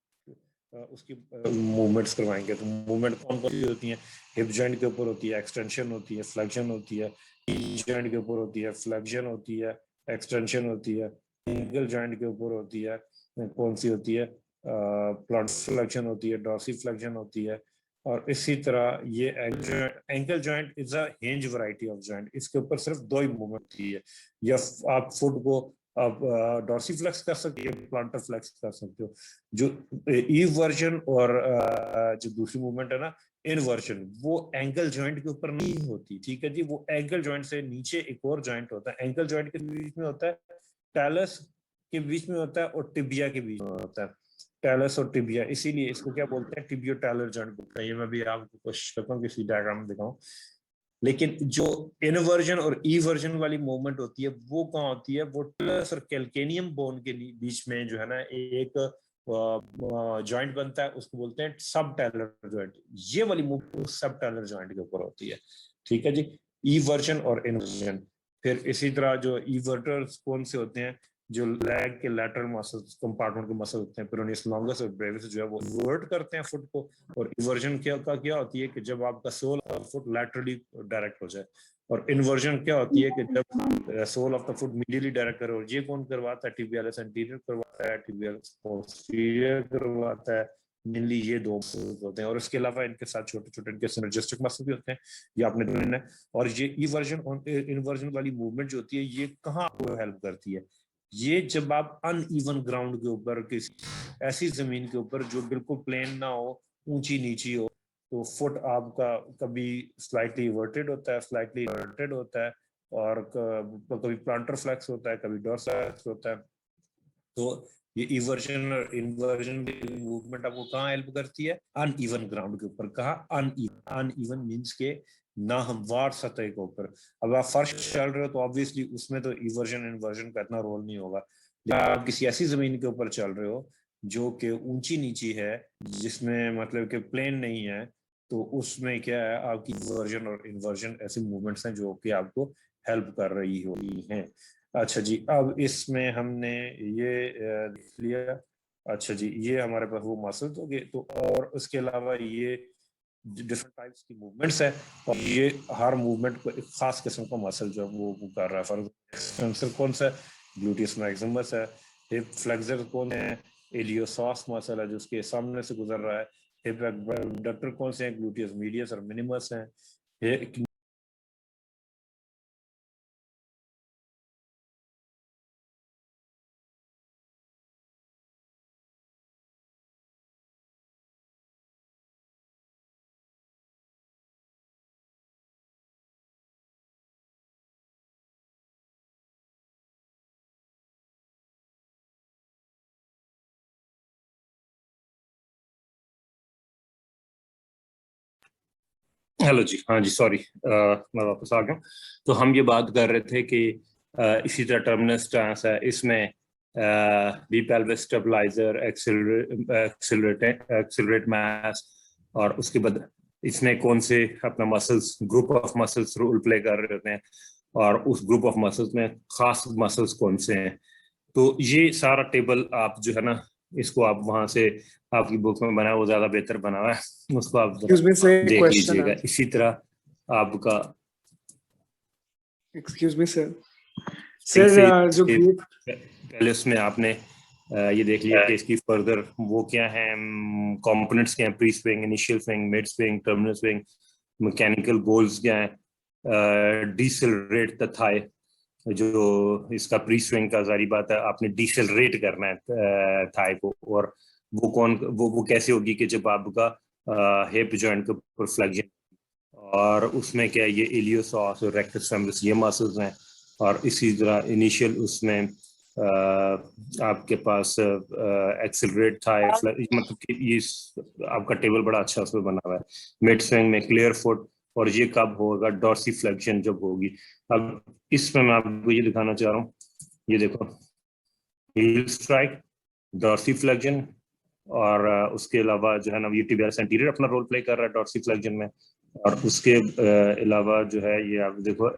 उसकी मूवमेंट्स करवाएंगे। तो मूवमेंट कौन कौन सी होती है? हिप जॉइंट के ऊपर होती है, एक्सटेंशन होती है, फ्लेक्शन होती है, जॉइंट के ऊपर होती है, फ्लेक्शन होती है, एक्सटेंशन होती है, एंकल जॉइंट के ऊपर होती है, कौन सी होती है, प्लांटर फ्लेक्शन होती है, डॉर्सीफ्लेक्शन होती है। और इसी तरह ये ankle joint is a hinge variety of joint, इसके ऊपर सिर्फ दो ही मूवमेंट होती है, या आप फुट को आप डॉर्सीफ्लेक्स कर सकते हो, प्लांटर फ्लेक्स कर सकते हो। जो ईव वर्जन और जो दूसरी मूवमेंट है ना इनवर्जन, वो एंकल जॉइंट के ऊपर नहीं होती, ठीक है जी। वो एंकल जॉइंट से नीचे एक और जॉइंट होता है, एंकल जॉइंट के बीच में होता है, टैलस के बीच में होता है और टिबिया के बीच में होता है, टैलस और टिबिया, इसीलिए इसको क्या बोलते हैं, टिबियो टैलर जॉइंट बोलते हैं। ये मैं भी आपको कोशिश करता हूँ किसी डायग्राम में दिखाऊं। लेकिन जो इनवर्जन और ईवर्जन वाली मूवमेंट होती है वो कहाँ होती है, वो टैलस और कैल्केनियम बोन के बीच में जो है ना एक जॉइंट बनता है, उसको बोलते हैं सब टैलर जॉइंट। ये वाली मूवमेंट सब टैलर जॉइंट के ऊपर होती है, ठीक है जी। ईवर्जन और इनवर्जन। फिर इसी तरह जो ईवर्टर्स कौन से होते हैं, जो लेग के लैटरल मसल्स कंपार्टमेंट के मसल होते हैं, पेरोनियस लॉन्गस और ब्रेविस जो है वो वर्ट करते हैं फुट को। और इवर्जन क्या होती है कि जब आपका sole of foot laterally direct हो जाए। और इन्वर्जन क्या होती है कि जब sole of the foot medially direct करे। और ये कौन करवाता है, टिबियालिस एंटीरियर करवाता है, टिबियालिस पोस्टीरियर करवाता है। मेनली ये दो होते हैं, और इसके अलावा इनके साथ छोटे छोटे इनके सिनर्जिस्टिक मसल भी होते हैं, ये आपने देखना है। और ये इवर्जन और इन्वर्जन वाली मूवमेंट जो होती है ये कहाँ आपको हेल्प करती है, ये जब आप अनइवन ग्राउंड के ऊपर, किसी ऐसी जमीन के ऊपर जो बिल्कुल प्लेन ना हो, ऊंची नीची हो, तो फुट आपका कभी स्लाइटली वर्टेड होता है, स्लाइटली वर्टेड होता है, और कभी प्लांटर फ्लेक्स होता है, कभी डॉर्सस होता है। तो ये इवर्जन और इन्वर्जन मूवमेंट आपको कहाँ हेल्प करती है, अनइवन ग्राउंड के ऊपर। कहाँ अनइवन, अनइवन मींस के ना हमवार सतह के ऊपर। अब आप फर्श चल रहे हो तो ऑब्वियसली उसमें तो इवर्जन इन्वर्जन का इतना रोल नहीं होगा। आप किसी ऐसी जमीन के ऊपर चल रहे हो जो कि ऊंची नीची है, जिसमें मतलब कि प्लेन नहीं है, तो उसमें क्या है, आपकी इवर्जन और इन्वर्जन ऐसी मूवमेंट्स हैं जो कि आपको हेल्प कर रही होती हैं। अच्छा जी, अब इसमें हमने ये देख लिया। अच्छा जी, ये हमारे पास वो मसल्स हो गए। तो और उसके अलावा ये डिफरेंट टाइप्स की मूवमेंट्स है, और ये हर मूवमेंट को एक खास किस्म का मसल जो वो कर रहा है। फॉर एग्जांपल कौन सा, ग्लूटियस मैक्सिमस है। हिप फ्लेक्सर कौन है, इलियोसॉस मसल है जो उसके सामने से गुजर रहा है। हिप एब्डक्टर कौन से हैं, ग्लूटियस मीडियस और मिनिमस हैं। हेलो जी, हाँ जी, सॉरी, मैं वापस आ गया। तो हम ये बात कर रहे थे कि इसी तरह टर्मिनस ट्रांस है, इसमें be pelvis stabiliser, accelerate mass, और उसके बाद इसमें कौन से अपना muscles, group of muscles role play कर रहे होते हैं, और उस ग्रुप ऑफ मसल्स में खास मसल्स कौन से हैं। तो ये सारा टेबल आप जो है ना, इसको आप वहां से आपकी बुक में बना है, वो ज्यादा बेहतर बना हुआ है, उसको आप देख लीजिएगा। इसी तरह आपका एक्सक्यूज मी सर, जो पहले उसमें आपने ये देख लिया कि इसकी फर्दर वो क्या है, कंपोनेंट्स क्या हैं, pre swing, initial swing, mid swing, terminal swing, mechanical goals क्या है, डिसेलरेट द थाई। जो इसका प्री स्विंग का जारी बात है, आपने डिसेलरेट करना है थाई को। और वो कैसे होगी कि जब आपका हिप जॉइंट के ऊपर फ्लेक्शन, और उसमें क्या है, ये इलियोसॉस और रेक्टस फेमोरिस ये मसल्स हैं। और इसी तरह इनिशियल उसमें आपके पास एक्सेलरेट था, मतलब कि ये आपका टेबल बड़ा अच्छा उसमें बना हुआ है। मिड स्विंग में क्लियर फुट, और ये कब होगा, डॉर्सीफ्लेक्शन जब होगी। अब इसमें मैं आपको ये दिखाना चाह रहा हूँ, ये देखो, हील स्ट्राइक, डॉर्सीफ्लेक्शन, और उसके अलावा जो है ना ये टिबियालिस एंटीरियर अपना रोल प्ले कर रहा है डॉर्सीफ्लेक्शन में। और उसके अलावा जो है ये आप देखो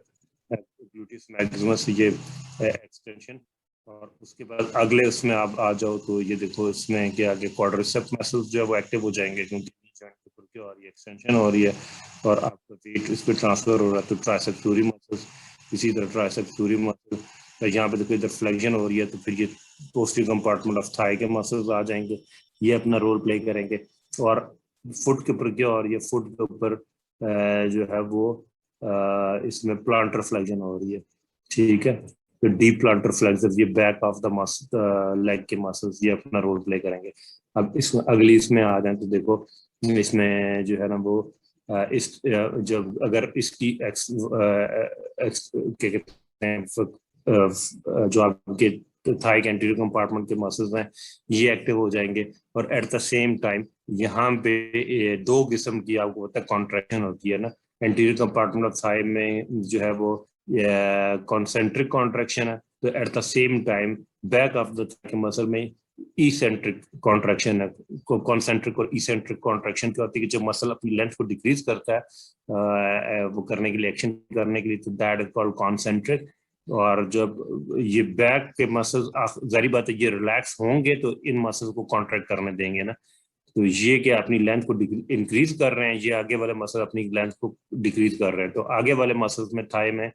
ग्लूटियस मैक्सिमस, ये एक्सटेंशन। और उसके बाद अगले उसमें आप आ जाओ तो ये देखो, इसमें क्या आगे क्वाड्रिसेप्स मसल्स जो है वो एक्टिव हो जाएंगे, क्योंकि जॉइंट के ऊपर क्या हो रही है, एक्सटेंशन हो रही है, और आपका वेट इस पर ट्रांसफर हो रहा है। तो ट्राइसेप्स प्लूरी मसल्स, इसी तरह ट्राइसेप्स प्लूरी मसल, तो यहाँ पे देखो इधर फ्लेक्शन हो रही है, तो फिर ये पोस्टीरियर कंपार्टमेंट ऑफ थाई के मसल्स आ जाएंगे, ये अपना रोल प्ले करेंगे। और फुट के ऊपर क्या हो रही है, फुट के ऊपर जो है वो इसमें प्लांटर फ्लेक्शन हो रही है, ठीक है। तो डीप प्लांटर फ्लेक्सर, ये बैक ऑफ द लेग के मसल्स, ये अपना रोल प्ले करेंगे। अब इसमें अगली इसमें आ जाए तो देखो इसमें जो है ना वो इस जब अगर इसकी क्या कहते हैं जो आपके थाई के एंटीरियर कंपार्टमेंट के मसल्स हैं ये एक्टिव हो जाएंगे। और एट द सेम टाइम यहाँ पे दो किस्म की आपको पता है कॉन्ट्रैक्शन होती है ना एंटीरियर कंपार्टमेंट ऑफ थाई में, जो है वो कॉन्सेंट्रिक कॉन्ट्रैक्शन है। तो eight the same time back of the muscle में इसेंट्रिक कॉन्ट्रैक्शन है। कॉन्सेंट्रिक और इसेंट्रिक कॉन्ट्रैक्शन क्या होती है कि जब मसल अपनी लेंथ को डिक्रीज करता है वो करने के लिए, एक्शन करने के लिए, तो दैट इज कॉल्ड कॉन्सेंट्रिक। और जब ये बैक के मसल्स, जारी बात है ये रिलैक्स होंगे तो इन मसल्स को कॉन्ट्रैक्ट करने देंगे ना, तो ये क्या अपनी लेंथ को इंक्रीज कर रहे हैं, ये आगे वाले मसल अपनी लेंथ को डिक्रीज कर रहे हैं। तो आगे वाले मसल्स में थाई में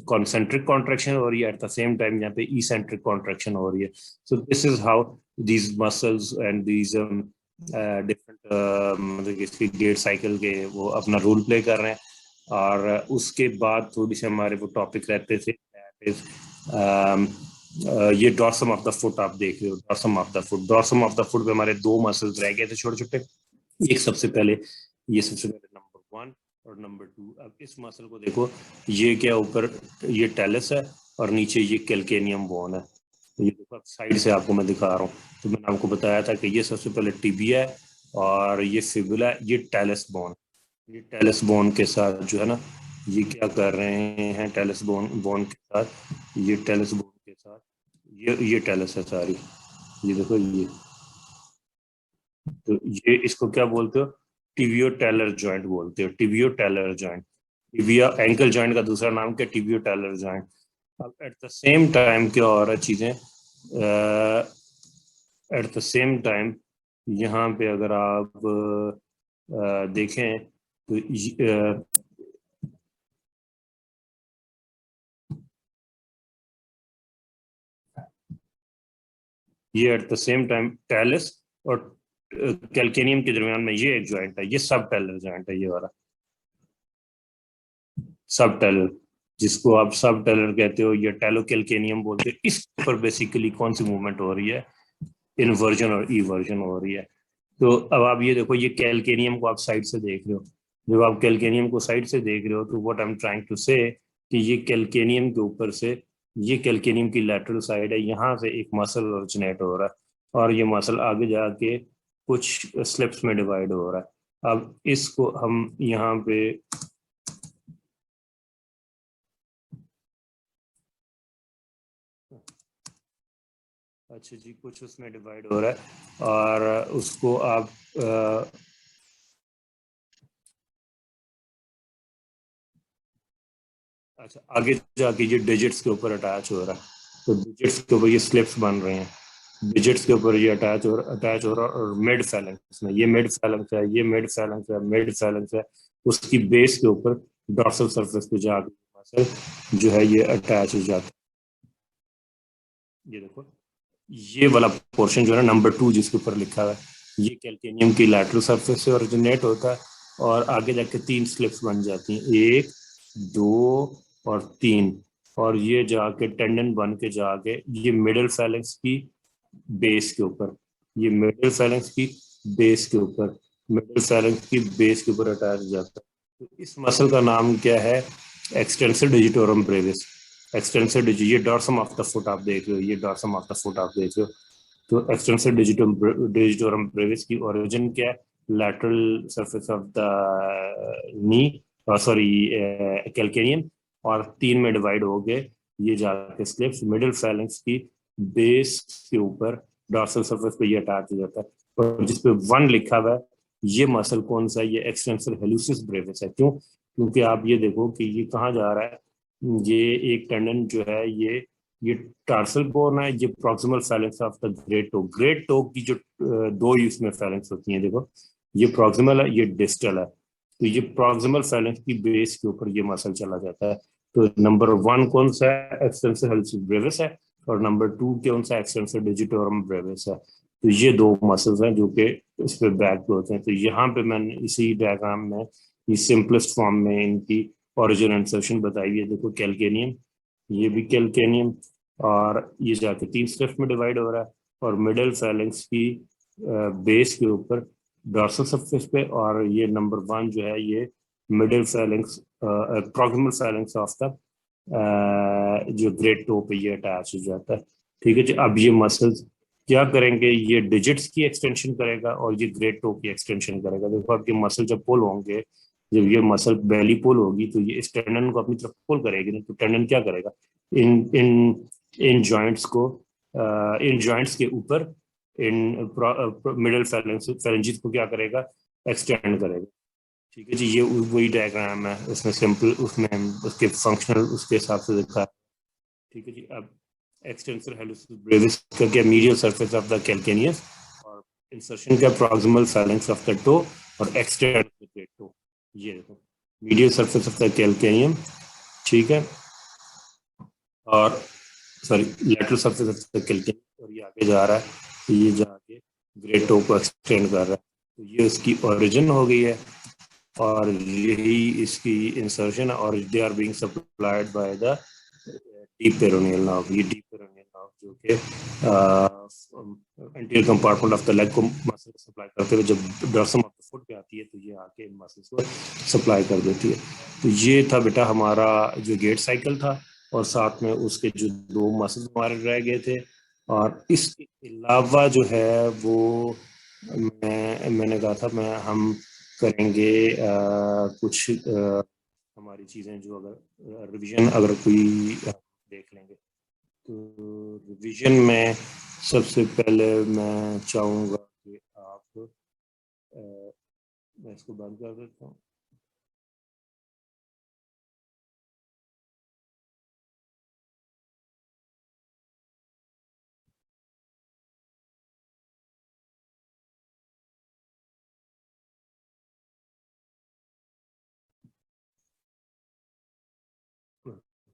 कॉन्सेंट्रिक कॉन्ट्रैक्शन हो रही है, एट द सेम टाइम यहाँ पे इसेंट्रिक कॉन्ट्रैक्शन हो रही है। So this is how these muscles and these different मतलब इसकी गेट साइकिल के वो अपना रोल प्ले कर रहे हैं। और उसके बाद थोड़ी सी हमारे वो टॉपिक रहते थे, ये डॉर्सम ऑफ द फुट आप देख रहे हो, dorsum of the foot. Dorsum of the foot पे हमारे दो मसल्स रह गए थे छोटे छोटे, एक सबसे पहले नंबर 1 और नंबर 2। अब इस मसल को देखो, ये क्या ऊपर ये टेलस है और नीचे ये कैल्केनियम बोन है। ये देखो साइड से आपको मैं दिखा रहा हूँ। तो मैंने आपको बताया था कि ये सबसे पहले टिबिया है और ये फिबुला है, ये टेलस बोन। ये टेलस बोन के साथ जो है ना ये क्या कर रहे हैं, टेलस बोन के साथ, ये टेलस बोन के साथ ये टेलस है सारी, ये देखो ये। तो ये इसको क्या बोलते हो, टिबियो टेलर जॉइंट बोलते हो, tibiotalar joint. Tibia ankle joint का दूसरा नाम क्या, टिबियो टेलर जॉइंट। अब एट द सेम टाइम क्या हो रहा है चीजें, एट द सेम टाइम यहाँ पे अगर आप देखें तो ये at the same time talus और कैल्केनियम के दरमियान में ये एक जॉइंट है, ये सब टेलर जॉइंट है, ये वाला सब टेलर, जिसको आप सब टेलर कहते हो या टेलो कैल्केनियम बोलते हो। इस पर बेसिकली कौन सी मूवमेंट हो रही है, इन्वर्जन और इवर्जन हो रही है। तो अब आप ये देखो, ये कैल्केनियम को आप साइड से देख रहे हो। जब आप कैल्केनियम को साइड से देख रहे हो तो what I am trying to say कि ये कैल्केनियम के ऊपर से, ये कैल्केनियम की लैटरल साइड है, यहाँ से एक मसल ओरिजिनेट हो रहा है और ये मसल आगे जाके कुछ स्लिप्स में डिवाइड हो रहा है। अब इसको हम यहाँ पे अच्छा जी कुछ उसमें डिवाइड हो रहा है और उसको आप अच्छा आगे जाके ये डिजिट्स के ऊपर अटैच हो रहा है। तो डिजिट्स के ऊपर ये स्लिप्स बन रहे हैं, डिजिट्स के ऊपर ये अटैच हो रहा है। और मिड फैलेंक्स में ये मिड फैलेंक्स है, ये मिड फैलेंक्स है, मिड फैलेंक्स है, उसकी बेस के ऊपर डॉर्सल सरफेस पे जाके जो है ये अटैच हो जाता है। ये देखो ये वाला पोर्शन जो है नंबर 2 जिसके ऊपर लिखा हुआ है, ये कैल्केनियम की लैटरल सरफेस से ओरिजिनेट होता है और आगे जाके 3 स्लिप्स बन जाती हैं, 1 2 और 3, और ये जाके टेंडन बन के जाके ये मिडिल फैलेंक्स की बेस के ऊपर, ये मिडिल फैलेंक्स की बेस के ऊपर, मिडिल फैलेंक्स की बेस के ऊपर अटैच हो जाता है। तो इस मसल का नाम क्या है, एक्सटेंसर डिजिटोरम ब्रेविस। एक्सटेंसर ये डॉर्सम ऑफ द फुट आप देख रहे हो, ये डॉर्सम ऑफ द फुट आप देख रहे हो। तो एक्सटेंसर डिजिटोरम ब्रेविस की ओरिजिन क्या है, lateral surface of the knee, sorry calcaneum, और 3 में डिवाइड हो गए ये जाके स्लिप्स मिडिल फैलेंक्स की बेस के ऊपर डॉर्सल सरफेस पे ये अटैच हो जाता है। और जिसपे 1 लिखा हुआ है ये मसल कौन सा है, ये एक्सटेंसर हेलुसिस ब्रेविस है। क्यों, क्योंकि आप ये देखो कि ये कहाँ जा रहा है, ये एक टेंडन जो है ये टार्सल बोन है, ये proximal phalanx of the great toe. Great toe की जो 2 इसमें फैलेंक्स होती हैं, देखो ये प्रॉक्सिमल है, ये डिस्टल है। तो ये प्रॉक्सिमल फैलेंक्स की बेस के ऊपर ये मसल चला जाता है तो नंबर 1 कौन सा है, एक्सटेंसर हेलिस ब्रेविस है, और नंबर 2 कौन सा, एक्सटेंसर डिजिटोरम ब्रेविस है। तो ये 2 मसल्स हैं जो कि इस पे बैक पे होते हैं। तो यहाँ पे मैंने इसी डायग्राम में ये सिंपलेस्ट फॉर्म में इनकी ओरिजिन इंसर्शन बताई है। देखो कैल्केनियम, ये भी कैल्केनियम, और ये जाके 3 स्टेप्स में डिवाइड हो रहा है, और मिडिल फैलेंक्स की बेस के ऊपर डॉर्सल सरफेस पे, और ये नंबर 1 जो है ये middle phalanx proximal phalanx of the जो ग्रेट टो पे ये अटैच हो जाता है। ठीक है जी। अब ये मसल्स क्या करेंगे, ये डिजिट्स की एक्सटेंशन करेगा और ये ग्रेट टो की एक्सटेंशन करेगा। देखो आपके मसल जब पुल होंगे, जब ये मसल बेली पुल होगी तो ये इस टेंडन को अपनी तरफ पुल करेगी ना, तो टेंडन क्या करेगा, इन इन इन जॉइंट्स को इन जॉइंट्स के ऊपर इन मिडिल फैलेंजिस को क्या करेगा, एक्सटेंड करेगा। ठीक है जी। ये वही डायग्राम है, उसमें सिंपल, उसमें उसके फंक्शनल उसके हिसाब से दिखा है। ठीक है जी। अब एक्सटेंसर हेलिस ब्रेविस का क्या, medial surface of the calcaneus, और इंसर्शन का proximal phalanx of the toe, और एक्सटेंड द ग्रेट टो। ये देखो medial surface of the calcaneum, ठीक है, और sorry lateral surface of the calcaneum, और ये आगे जा रहा है, तो ये जाके ग्रेट टो को एक्सटेंड कर रहा है। तो ये उसकी ओरिजिन हो गई है, और यही इसकी इंसर्शन, और they are being supplied by the deep peroneal nerve. ये डीप पेरोनियल नर्व जो कि anterior compartment of the leg को मसल सप्लाई करते हुए जब डॉर्सम ऑफ द फुट पे आती है, तो ये आके इन मसल्स को सप्लाई कर देती है। तो ये था बेटा हमारा जो गेट साइकिल था, और साथ में उसके जो 2 मसल्स हमारे रह गए थे। और इसके अलावा जो है वो मैंने कहा था हम करेंगे कुछ हमारी चीज़ें जो अगर रिवीजन अगर कोई देख लेंगे, तो रिवीजन में सबसे पहले मैं चाहूँगा कि आप मैं इसको बंद कर देता हूँ।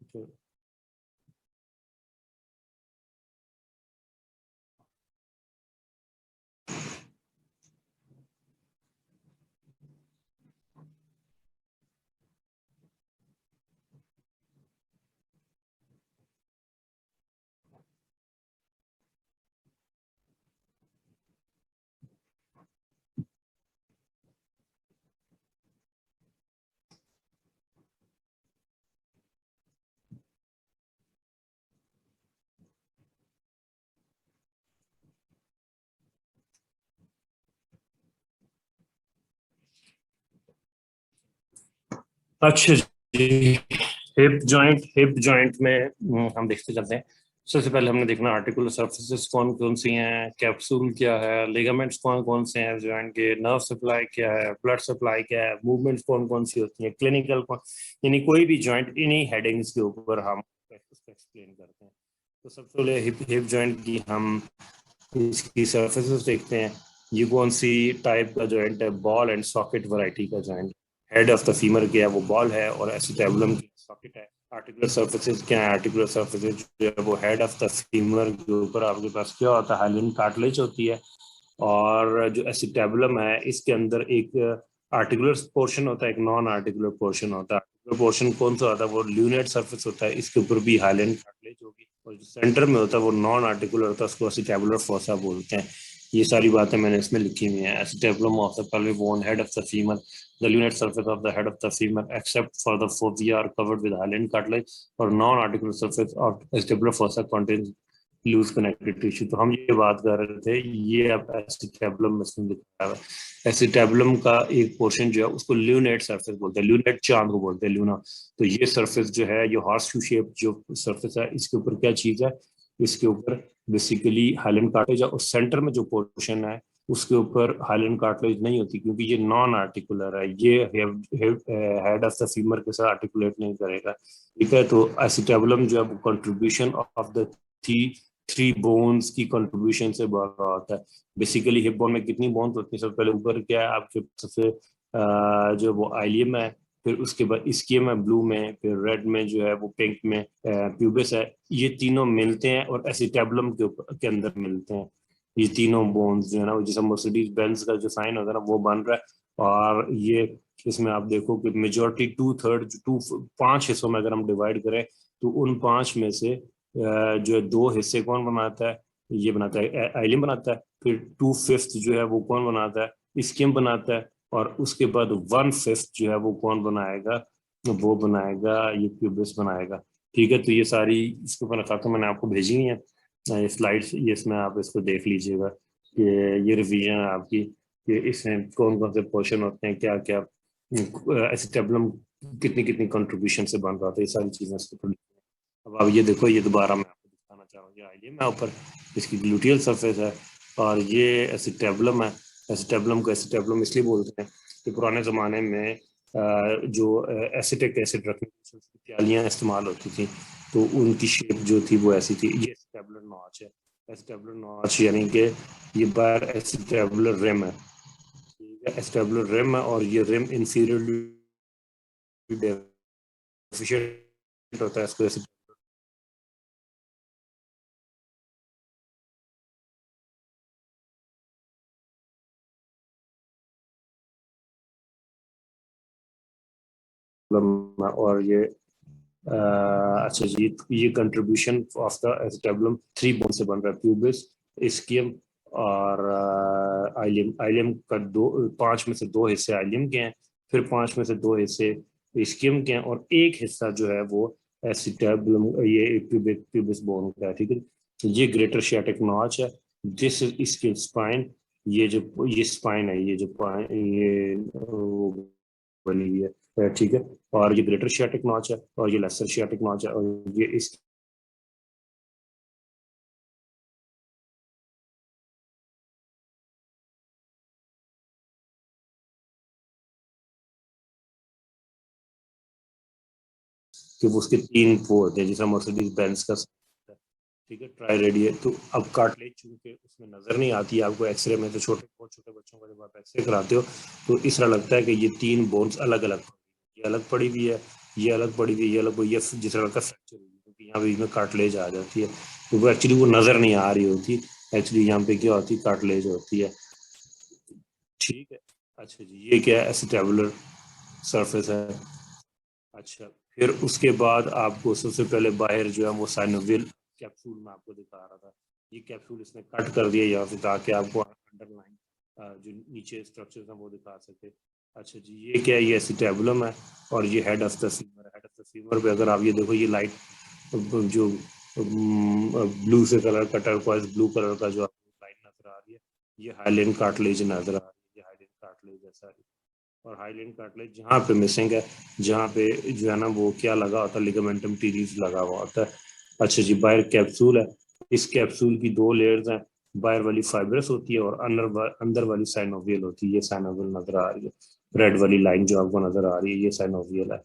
तो अच्छा जी, हिप जॉइंट में हम देखते चलते हैं। सबसे पहले हमने देखना आर्टिकुलर सरफेसेस कौन कौन सी हैं, कैप्सूल क्या है, लिगामेंट्स कौन कौन से हैं जॉइंट के, नर्व सप्लाई क्या है, ब्लड सप्लाई क्या है, मूवमेंट्स कौन कौन सी होती हैं, क्लिनिकल कौन, यानी कोई भी जॉइंट इन्हीं हेडिंग्स के ऊपर हम उसको एक्सप्लेन करते हैं। तो सबसे पहले हिप जॉइंट की हम इसकी सर्फेसेस देखते हैं। ये कौन सी टाइप का जॉइंट है, बॉल एंड सॉकेट वैरायटी का joint. Head of the femur क्या है, वो बॉल है, और एसिटेबुलम की सॉकेट है। आर्टिकुलर सर्फेसेस क्या है, आर्टिकुलर सर्फेसेस जो है वो हेड ऑफ द फीमर के ऊपर आपके पास क्या होता है, हाइलिन कार्टिलेज होती है, और जो एसिटेबुलम है इसके अंदर एक आर्टिकुलर पोर्शन होता है, एक नॉन आर्टिकुलर पोर्शन होता है। आर्टिकुलर पोर्शन कौन सा होता है, वो ल्यूनेट सरफेस होता है, इसके ऊपर भी हाइलिन कार्टिलेज होगी, और जो सेंटर में होता है वो नॉन आर्टिकुलर होता है, उसको एसिटेबुलर फोसा बोलते हैं। ये सारी बातें मैंने इसमें लिखी हुई हैं। Acetabulum of the pelvic bone, head of the femur, the lunate surface of the head of the femur, except for the fovea, are covered with hyaline cartilage, और non-articular surface of acetabular fossa contains loose connective tissue। तो हम ये बात कर रहे थे, ये अब एसिटेबुलम में लिखा है। एसिटेबुलम का एक पोर्शन जो है उसको ल्यूनेट सरफेस बोलते हैं, ल्यूनेट चांद को बोलते हैं, ल्यूना। तो ये सरफेस जो है, ये हॉर्स शू शेप जो सरफेस है, इसके ऊपर क्या चीज है, इसके ऊपर बेसिकली हाइलिन कार्टिलेज, और सेंटर में जो पोर्शन है उसके ऊपर हाइलिन कार्टिलेज नहीं होती, क्योंकि ये नॉन आर्टिकुलर है, ये हेड ऑफ द फीमर के साथ आर्टिकुलेट नहीं करेगा। ठीक है। तो एसिटेबुलम जो है वो contribution of the three bones की कंट्रीब्यूशन से बढ़ रहा होता है। बेसिकली हिप बोन में कितनी बोन्स होती है, सबसे पहले ऊपर क्या है आपके सबसे जो वो आइलियम है, फिर उसके बाद स्कियम है ब्लू में, फिर रेड में जो है वो पिंक में प्यूबिस है। ये तीनों मिलते हैं और एसिटेबुलम के अंदर मिलते हैं। ये तीनों बोन्स जो है ना, जैसे मर्सिडीज बेंज का जो साइन होता है ना वो बन रहा है। और ये इसमें आप देखो कि मेजोरिटी 2/3 5 हिस्सों में अगर हम डिवाइड करें तो उन 5 में से जो है 2 हिस्से कौन बनाता है, ये बनाता है आइलिम बनाता है। फिर 2/5 जो है वो कौन बनाता है, स्किम बनाता है। और उसके बाद 1/5 जो है वो कौन बनाएगा, वो बनाएगा ये प्यूबिस बनाएगा। ठीक है, तो ये सारी इसके ऊपर रखा था मैंने, आपको भेजी नहीं है ये स्लाइड्स, ये इसमें आप इसको देख लीजिएगा कि ये रिवीजन है आपकी कि इसमें कौन कौन से पोर्शन होते हैं, क्या क्या एसिटेबुलम कितनी कितनी कंट्रीब्यूशन से बन रहा था, ये सारी चीजें इसके ऊपर। अब आप ये देखो, ये दोबारा मैं आपको दिखाना चाह रहा हूँ, ये आइलियम है ऊपर, इसकी ग्लूटियल सरफेस है और ये एसिटेबुलम है। एसिटेबुलम को एसिटेबुलम इसलिए बोलते हैं कि पुराने ज़माने में जो एसिटिक एसिड रखने की प्यालियाँ इस्तेमाल होती थी तो उनकी शेप जो थी वो ऐसी थी। ये एसिटेबुलर नॉच है। एसिटेबुलर नॉच यानी कि ये बार एसिटेबुलर रिम है। ठीक है, एसिटेबुलर रिम है और ये रिम इंफीरियरली डेफिशिएंट होता है, इसको और ये अच्छा जी, ये contribution of the acetabulum 3 bone से बन रहा है, प्यूबिस, स्कियम और आइलियम। आइलियम का 5 में से 2 हिस्से आइलियम के हैं, फिर 5 में से 2 हिस्से स्कियम के हैं और एक हिस्सा जो है वो एसिटेबुलम ये प्यूबिस बोन का है। ठीक है, तो ये ग्रेटर शियाटिक नॉच है, दिस इज इसकी स्पाइन, ये जो ये स्पाइन है, ये जो ये बनी हुई है। ठीक है, और ये ग्रेटर शियाटिक नॉच है और ये लेसर शियाटिक नॉच है और ये इस कि वो उसके 3 वो होते हैं जैसा मर्सिडीज बेंज का। ठीक है, ट्राई रेडियल। तो अब कार्टिलेज चूंकि उसमें नजर नहीं आती है आपको एक्सरे में, तो छोटे बहुत छोटे बच्चों का जब आप एक्सरे कराते हो तो इस तरह लगता है कि ये 3 बोन्स अलग अलग, ये अलग पड़ी हुई है, ये अलग पड़ी हुई है, ये अलग हुई है, जिस तरह का फ्रैक्चर हुई है, क्योंकि यहाँ बीच में कार्टिलेज आ जाती है तो वो एक्चुअली वो नजर नहीं आ रही होती। एक्चुअली यहाँ पे क्या होती है, कार्टिलेज होती है। ठीक है, अच्छा जी, ये क्या है, एसिटेबुलर सरफेस है। अच्छा, फिर उसके बाद आपको सबसे पहले बाहर जो है वो साइनोवियल कैप्सूल में आपको दिखा रहा था, ये कैप्सूल इसने कट कर दिया यहाँ से ताकि आपको अंडरलाइन जो नीचे स्ट्रक्चर्स हैं वो दिखा सके। अच्छा जी, ये क्या है, ये एसिटेबुलम है और ये हेड ऑफ द फीमर है। हेड ऑफ द फीमर पे अगर आप ये देखो, ये लाइट जो ब्लू से कलर का टर्कोइज ब्लू कलर का जो आपको लाइन नजर आ रही है, ये हाइलेन कार्टिलेज नजर आ रही है, ये हाइलेन कार्टिलेज जैसा। और हाइलेन कार्टिलेज जहाँ पे मिसिंग है, जहाँ पे जो है ना वो क्या लगा होता है, लिगामेंटम टीरीज लगा हुआ होता है। अच्छा जी, बाहर कैप्सूल है, इस कैप्सूल की 2 लेयर्स हैं, बाहर वाली फाइब्रस होती है और अंदर वाली साइनोवियल होती है। ये साइनोवियल नजर आ रही है, रेड वाली लाइन जो आपको नजर आ रही है ये साइनोवियल है।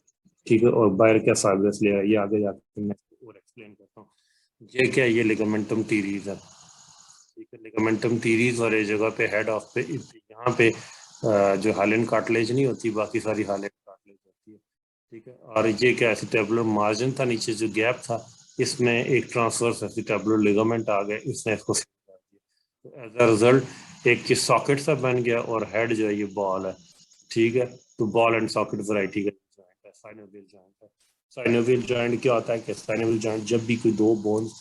ठीक है, और बाहर क्या फाइब्रस लेयर है, ये आगे जाकर मैं और एक्सप्लेन करता हूँ। ये क्या है, ये लिगामेंटम टीरीज है। ठीक है, लिगामेंटम टीरीज वाले जगह पे हेड ऑफ पे यहाँ पे जो हाइलेन कार्टिलेज नहीं होती, बाकी सारी हाइलेन कार्टिलेज होती है। ठीक है, और ये क्या एसिटेबुलर मार्जिन था, नीचे जो गैप था इसमें एक ट्रांसवर्स एसिटेबुलर लिगामेंट आ गया, इसने इसको फिट कर दिया। तो एज अ रिजल्ट एक की सॉकेट सा बन गया और हेड जो है ये बॉल है। ठीक है, तो बॉल एंड सॉकेट वैरायटी का जॉइंट है, साइनोवियल जॉइंट है। साइनोवियल जॉइंट क्या होता है कि साइनोवियल जॉइंट जब भी कोई 2 बोन्स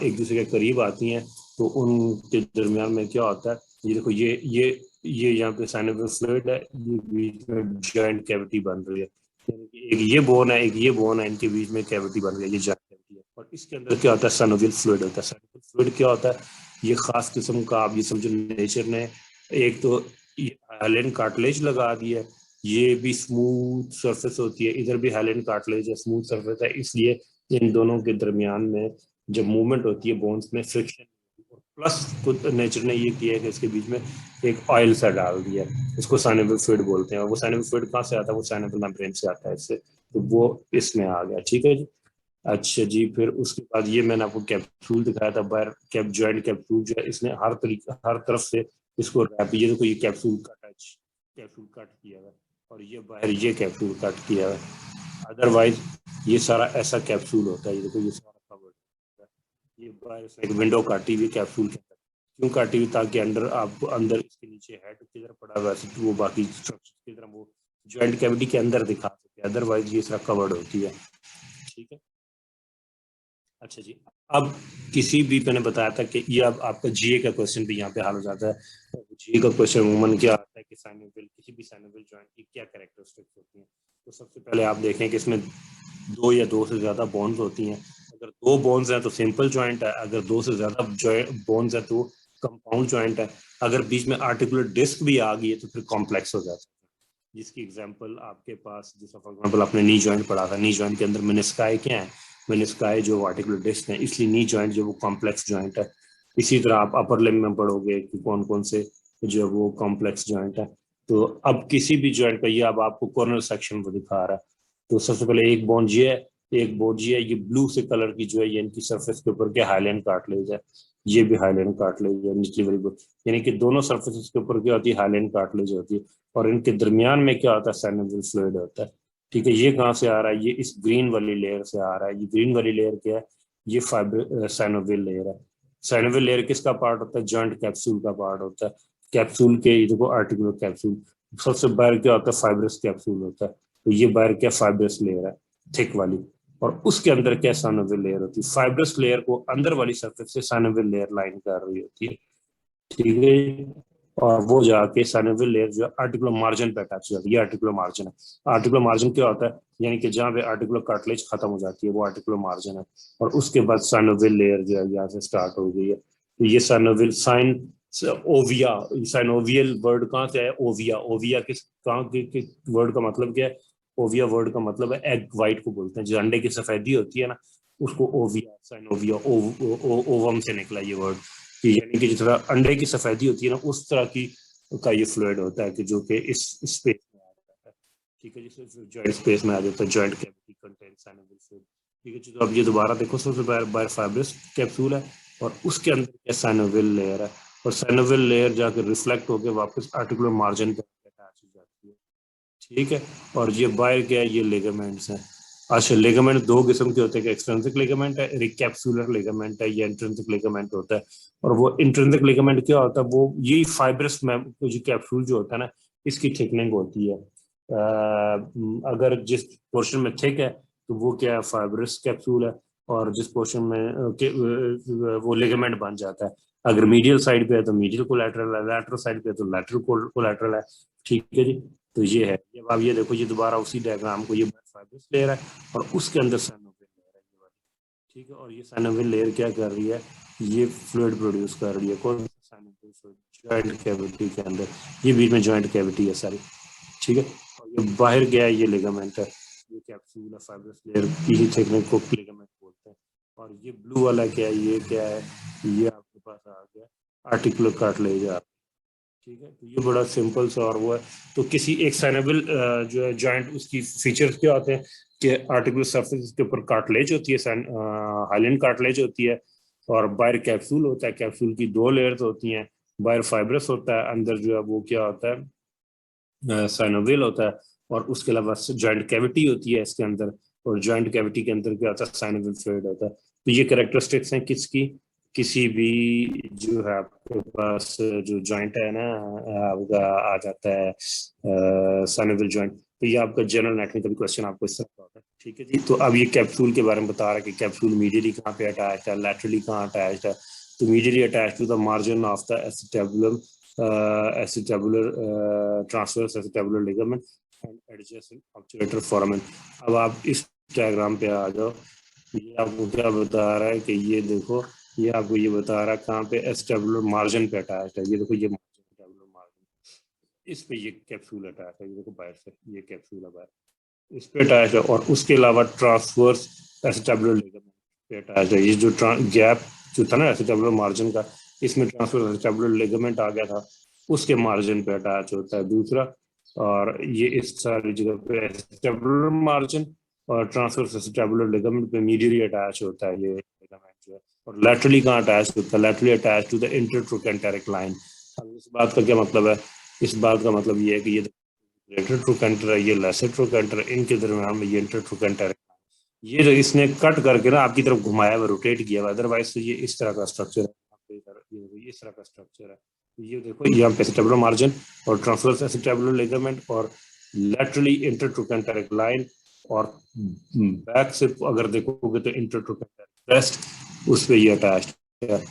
एक दूसरे के करीब आती हैं तो उनके दरमियान में क्या होता है, ये देखो, ये यहाँ पे साइनोवियल फ्लूइड है, ये बीच में जॉइंट कैविटी बन रही है, एक ये बोन है, एक ये बोन है, इनके बीच में कैविटी बन रही है, ये जॉइंट कैविटी है। और इसके अंदर क्या होता है, साइनोवियल फ्लूइड होता है। साइनोवियल फ्लूइड क्या होता है, ये खास किस्म का, आप ये समझो नेचर ने एक तो हाइलेन कार्टिलेज लगा दी है, ये भी स्मूथ सरफेस होती है, इधर भी हाइलेन कार्टिलेज है, स्मूथ सरफेस है, इसलिए इन दोनों के दरमियान में जब मूवमेंट होती है बोन्स में फ्रिक्शन, प्लस खुद नेचर ने ये किया है कि इसके बीच में एक ऑयल सा डाल दिया, इसको साइनोवियल फ्लूइड बोलते हैं। और वो साइनोवियल फ्लूइड कहाँ से आता है, वो साइनोवियल मेम्ब्रेन से आता है इससे, तो वो इसमें आ गया। ठीक है जी, अच्छा जी, फिर उसके बाद ये मैंने आपको कैप्सूल दिखाया था, बाहर कैप जॉइंट कैप्सूल जो है, इसने हर तरफ से इसको रैप, ये देखो, ये कैप्सूल कट किया हुआ, और ये बाहर ये कैप्सूल कट किया है। अदरवाइज ये सारा ऐसा कैप्सूल होता है, ये देखो ये सारा कवर्ड होता है। ये बाहर से एक विंडो काटी हुई कैप्सूल के अंदर, क्यों काटी हुई? ताकि अंदर आपको अंदर इसके नीचे हेड किधर पड़ा हुआ है तो वो बाकी स्ट्रक्चर की तरह वो जॉइंट कैविटी के अंदर दिखा सके, अदरवाइज ये सारा कवर्ड होती है। ठीक है, अच्छा जी। अब किसी भी मैंने बताया था कि ये अब आपका जीए का क्वेश्चन भी यहाँ पे हल हो जाता है। जीए का क्वेश्चन अमूमन क्या आता है कि साइनोवियल, किसी भी साइनोवियल जॉइंट की क्या कैरेक्टरिस्टिक्स होती हैं। तो सबसे पहले आप देखें कि इसमें दो या दो से ज्यादा बोन्स होती हैं। अगर दो बोन्स हैं तो सिंपल जॉइंट है, अगर दो से ज्यादा बोन्स है तो कंपाउंड जॉइंट है। अगर बीच में आर्टिकुलर डिस्क भी आ गई है तो फिर कॉम्प्लेक्स हो जाता है। जिसकी एग्जांपल आपके पास, जैसा फॉर एग्जांपल आपने नी जॉइंट पढ़ा था, नी जॉइंट के अंदर मेनिस्काई क्या है? मेनिस्काई जो आर्टिकुलर डिस्क है, इसलिए नी जॉइंट जो वो कॉम्प्लेक्स जॉइंट है। इसी तरह आप अपर लिम्ब में पढ़ोगे कि कौन कौन से जो वो कॉम्प्लेक्स जॉइंट है। तो अब किसी भी जॉइंट का ये अब आपको कॉर्नर सेक्शन वो दिखा रहा है। तो सबसे पहले एक बोन ये है, एक बोन ये है, ये ब्लू से कलर की जो है ये इनकी सरफेस के ऊपर के हाइलाइन कार्टिलेज है, ये भी हाइलाइन कार्टिलेज है निचली वाली बोन, यानी कि दोनों सरफेस के ऊपर क्या होती है? हाइलाइन कार्टिलेज होती है। और इनके दरमियान में क्या होता है? साइनोवियल फ्लूइड होता है। ठीक है, ये कहाँ से आ रहा है? ये इस ग्रीन वाली लेयर से आ रहा है। ये ग्रीन वाली लेयर क्या है? ये फाइबर साइनोवियल लेयर है। साइनोवियल लेयर किसका पार्ट होता है? जॉइंट कैप्सूल का पार्ट होता है। कैप्सूल के ये देखो आर्टिकुलर कैप्सूल, सबसे बाहर क्या होता है? फाइब्रस कैप्सूल होता है। तो ये बाहर क्या? फाइब्रस लेयर है, थिक वाली। और उसके अंदर क्या? साइनोवियल लेयर होती है। फाइब्रस लेयर को अंदर वाली सरफेस से साइनोवियल लेयर लाइन कर रही होती है। ठीक है, और वो जाके साइनोवियल लेयर जो आर्टिकुलर मार्जिन पे अटैच हो जाती है। ये आर्टिकुलर मार्जिन है। आर्टिकुलर मार्जिन क्या होता है? यानी कि जहाँ पे आर्टिकुलर कार्टिलेज खत्म हो जाती है वो आर्टिकुलर मार्जिन है। और उसके बाद साइनोवियल लेयर जो है यहाँ से स्टार्ट हो गई है। तो ये साइनोवियल साइन ओविया, साइनोवियल वर्ड कहाँ से है? ओविया। ओविया किस कहाँ के वर्ड का मतलब क्या है? ओविया वर्ड का मतलब है एग वाइट को बोलते हैं, जो अंडे की सफेदी होती है ना, उसको ओविया, साइनोविया, ओवम से निकला ये वर्ड। यानी कि जिस तरह अंडे की सफेदी होती है ना, उस तरह की का ये फ्लूइड होता है कि जो कि इस स्पेस में आ जाता है। ठीक है, जिसे जॉइंट स्पेस में आ जाता है, joint cavity contain synovial fluid. ठीक है, तो अब ये दोबारा देखो, सबसे बाहर फाइब्रस कैप्सूल है और उसके अंदर क्या? साइनोवियल लेयर है। और साइनोवियल लेयर जाकर रिफ्लेक्ट होकर वापस आर्टिकुलर मार्जिन पर अटैच हो जाती है। ठीक है, और ये बाहर क्या है? ये लिगामेंट्स हैं। अच्छा, लिगामेंट दो किस्म के होते हैं, एक्सट्रिंसिक लिगामेंट है, रिकैप्सुलर लिगामेंट है, ये इंट्रिंसिक लिगामेंट होता है। और वो इंट्रिंसिक लिगामेंट क्या होता है? वो यही फाइब्रस में जो कैप्सूल जो होता है ना, इसकी थिकनिंग होती है। अगर जिस पोर्शन में थिक है तो वो क्या है? फाइब्रस कैप्सूल है। और जिस पोर्शन में वो लिगामेंट बन जाता है। अगर मीडियल साइड पे है तो मीडियल कोलैटरल है, लैटरल साइड पे है तो लैटरल कोलैटरल है। ठीक है जी, तो ये है। जब आप ये देखो, ये दोबारा उसी डायग्राम को, ये फाइब्रस लेयर है और उसके अंदर साइनोवियल लेयर है ये वाली। ठीक है, और ये साइनोवियल लेयर क्या कर रही है? ये फ्लूइड प्रोड्यूस कर रही है। कौन सा? साइनोवियल फ्लूइड, जॉइंट कैविटी के अंदर। ये बीच में जॉइंट कैविटी है सारी। ठीक है, और ये बाहर गया है, ये लिगामेंट है। ये कैप्सूल है, फाइब्रस लेयर की ही थिकनेस को लिगामेंट बोलते हैं। और ये ब्लू वाला क्या है? ये क्या है? ये आपके पास आ गया आर्टिकुलर कार्टिलेज। ठीक है, तो ये बड़ा सिंपल सा और वो है। तो किसी एक साइनोवियल जो है जॉइंट, उसकी फीचर्स क्या होते हैं कि आर्टिकुलर सरफेस के ऊपर कार्टिलेज होती है, हाइलाइन कार्टिलेज होती है। और बाहर कैप्सूल होता है, कैप्सूल की दो लेयर्स होती हैं। बाहर फाइब्रस होता है, अंदर जो है वो क्या होता है? साइनोवियल होता है। और उसके अलावा जॉइंट कैविटी होती है इसके अंदर। और जॉइंट कैविटी के अंदर क्या होता है? साइनोवियल फ्लूइड होता है। तो ये कैरेक्टरिस्टिक्स हैं किसकी? किसी भी जो है आपके पास जो जॉइंट है ना, आपका आ जाता है साइनोवियल जॉइंट। तो ये आपका जनरल एनाटॉमी का भी क्वेश्चन आपको इस तरह का होता है। ठीक है जी, तो अब ये कैप्सूल के बारे में बता रहा है कि कैप्सूल मीडियली कहाँ पे अटैच है, लैटरली कहाँ अटैच है। तो medially attach to the margin of the acetabulum, acetabular transverse acetabular ligament and adjacent obturator foramen। अब आप इस डायग्राम पे आ जाओ। ये आपको क्या बता रहा है कि ये देखो, ये आपको ये बता रहा है कहाँ पे? एसिटेबुलर मार्जिन पे अटैच है। ये देखो, ये एसिटेबुलर मार्जिन, इस पे ये कैप्सूल अटैच है। ये देखो बाहर से ये कैप्सूल है, बाहर इस पे अटैच है। और उसके अलावा ट्रांसवर्स एसिटेबुलर लिगामेंट पे अटैच है। ये जो गैप जो था ना एसिटेबुलर मार्जिन का, इसमें ट्रांसवर्स एसिटेबुलर लिगामेंट आ गया था, उसके मार्जिन पे अटैच होता है दूसरा। और ये इस सारी जगह पे एसिटेबुलर मार्जिन और ट्रांसवर्स एसिटेबुलर लिगामेंट पे मीडियली अटैच होता है ये लिगामेंट जो है। और लैटरली कहाँ अटैच होता है? Laterally attach to the intertrochanteric line. अब इस बात का क्या मतलब है? इस बात का मतलब ये है कि ये ग्रेटर ट्रोकेंटर है, ये लेसर ट्रोकेंटर, इनके दरम्यान में ये इंटर ट्रोकेंटर, ये जो इसने कट करके ना आपकी तरफ घुमाया हुआ, रोटेट किया हुआ, अदरवाइज तो ये इस तरह का स्ट्रक्चर है, ये इस तरह का स्ट्रक्चर है। तो ये देखो यहाँ पे एसिटेबुलर मार्जिन और ट्रांसवर्स एसिटेबुलर लिगामेंट और लैटरली इंटरट्रोकेंटेरिक लाइन, और बैक से अगर देखोगे तो इंटरट्रोकेंटेरिक क्रेस्ट, उस पे ये अटैच्ड है,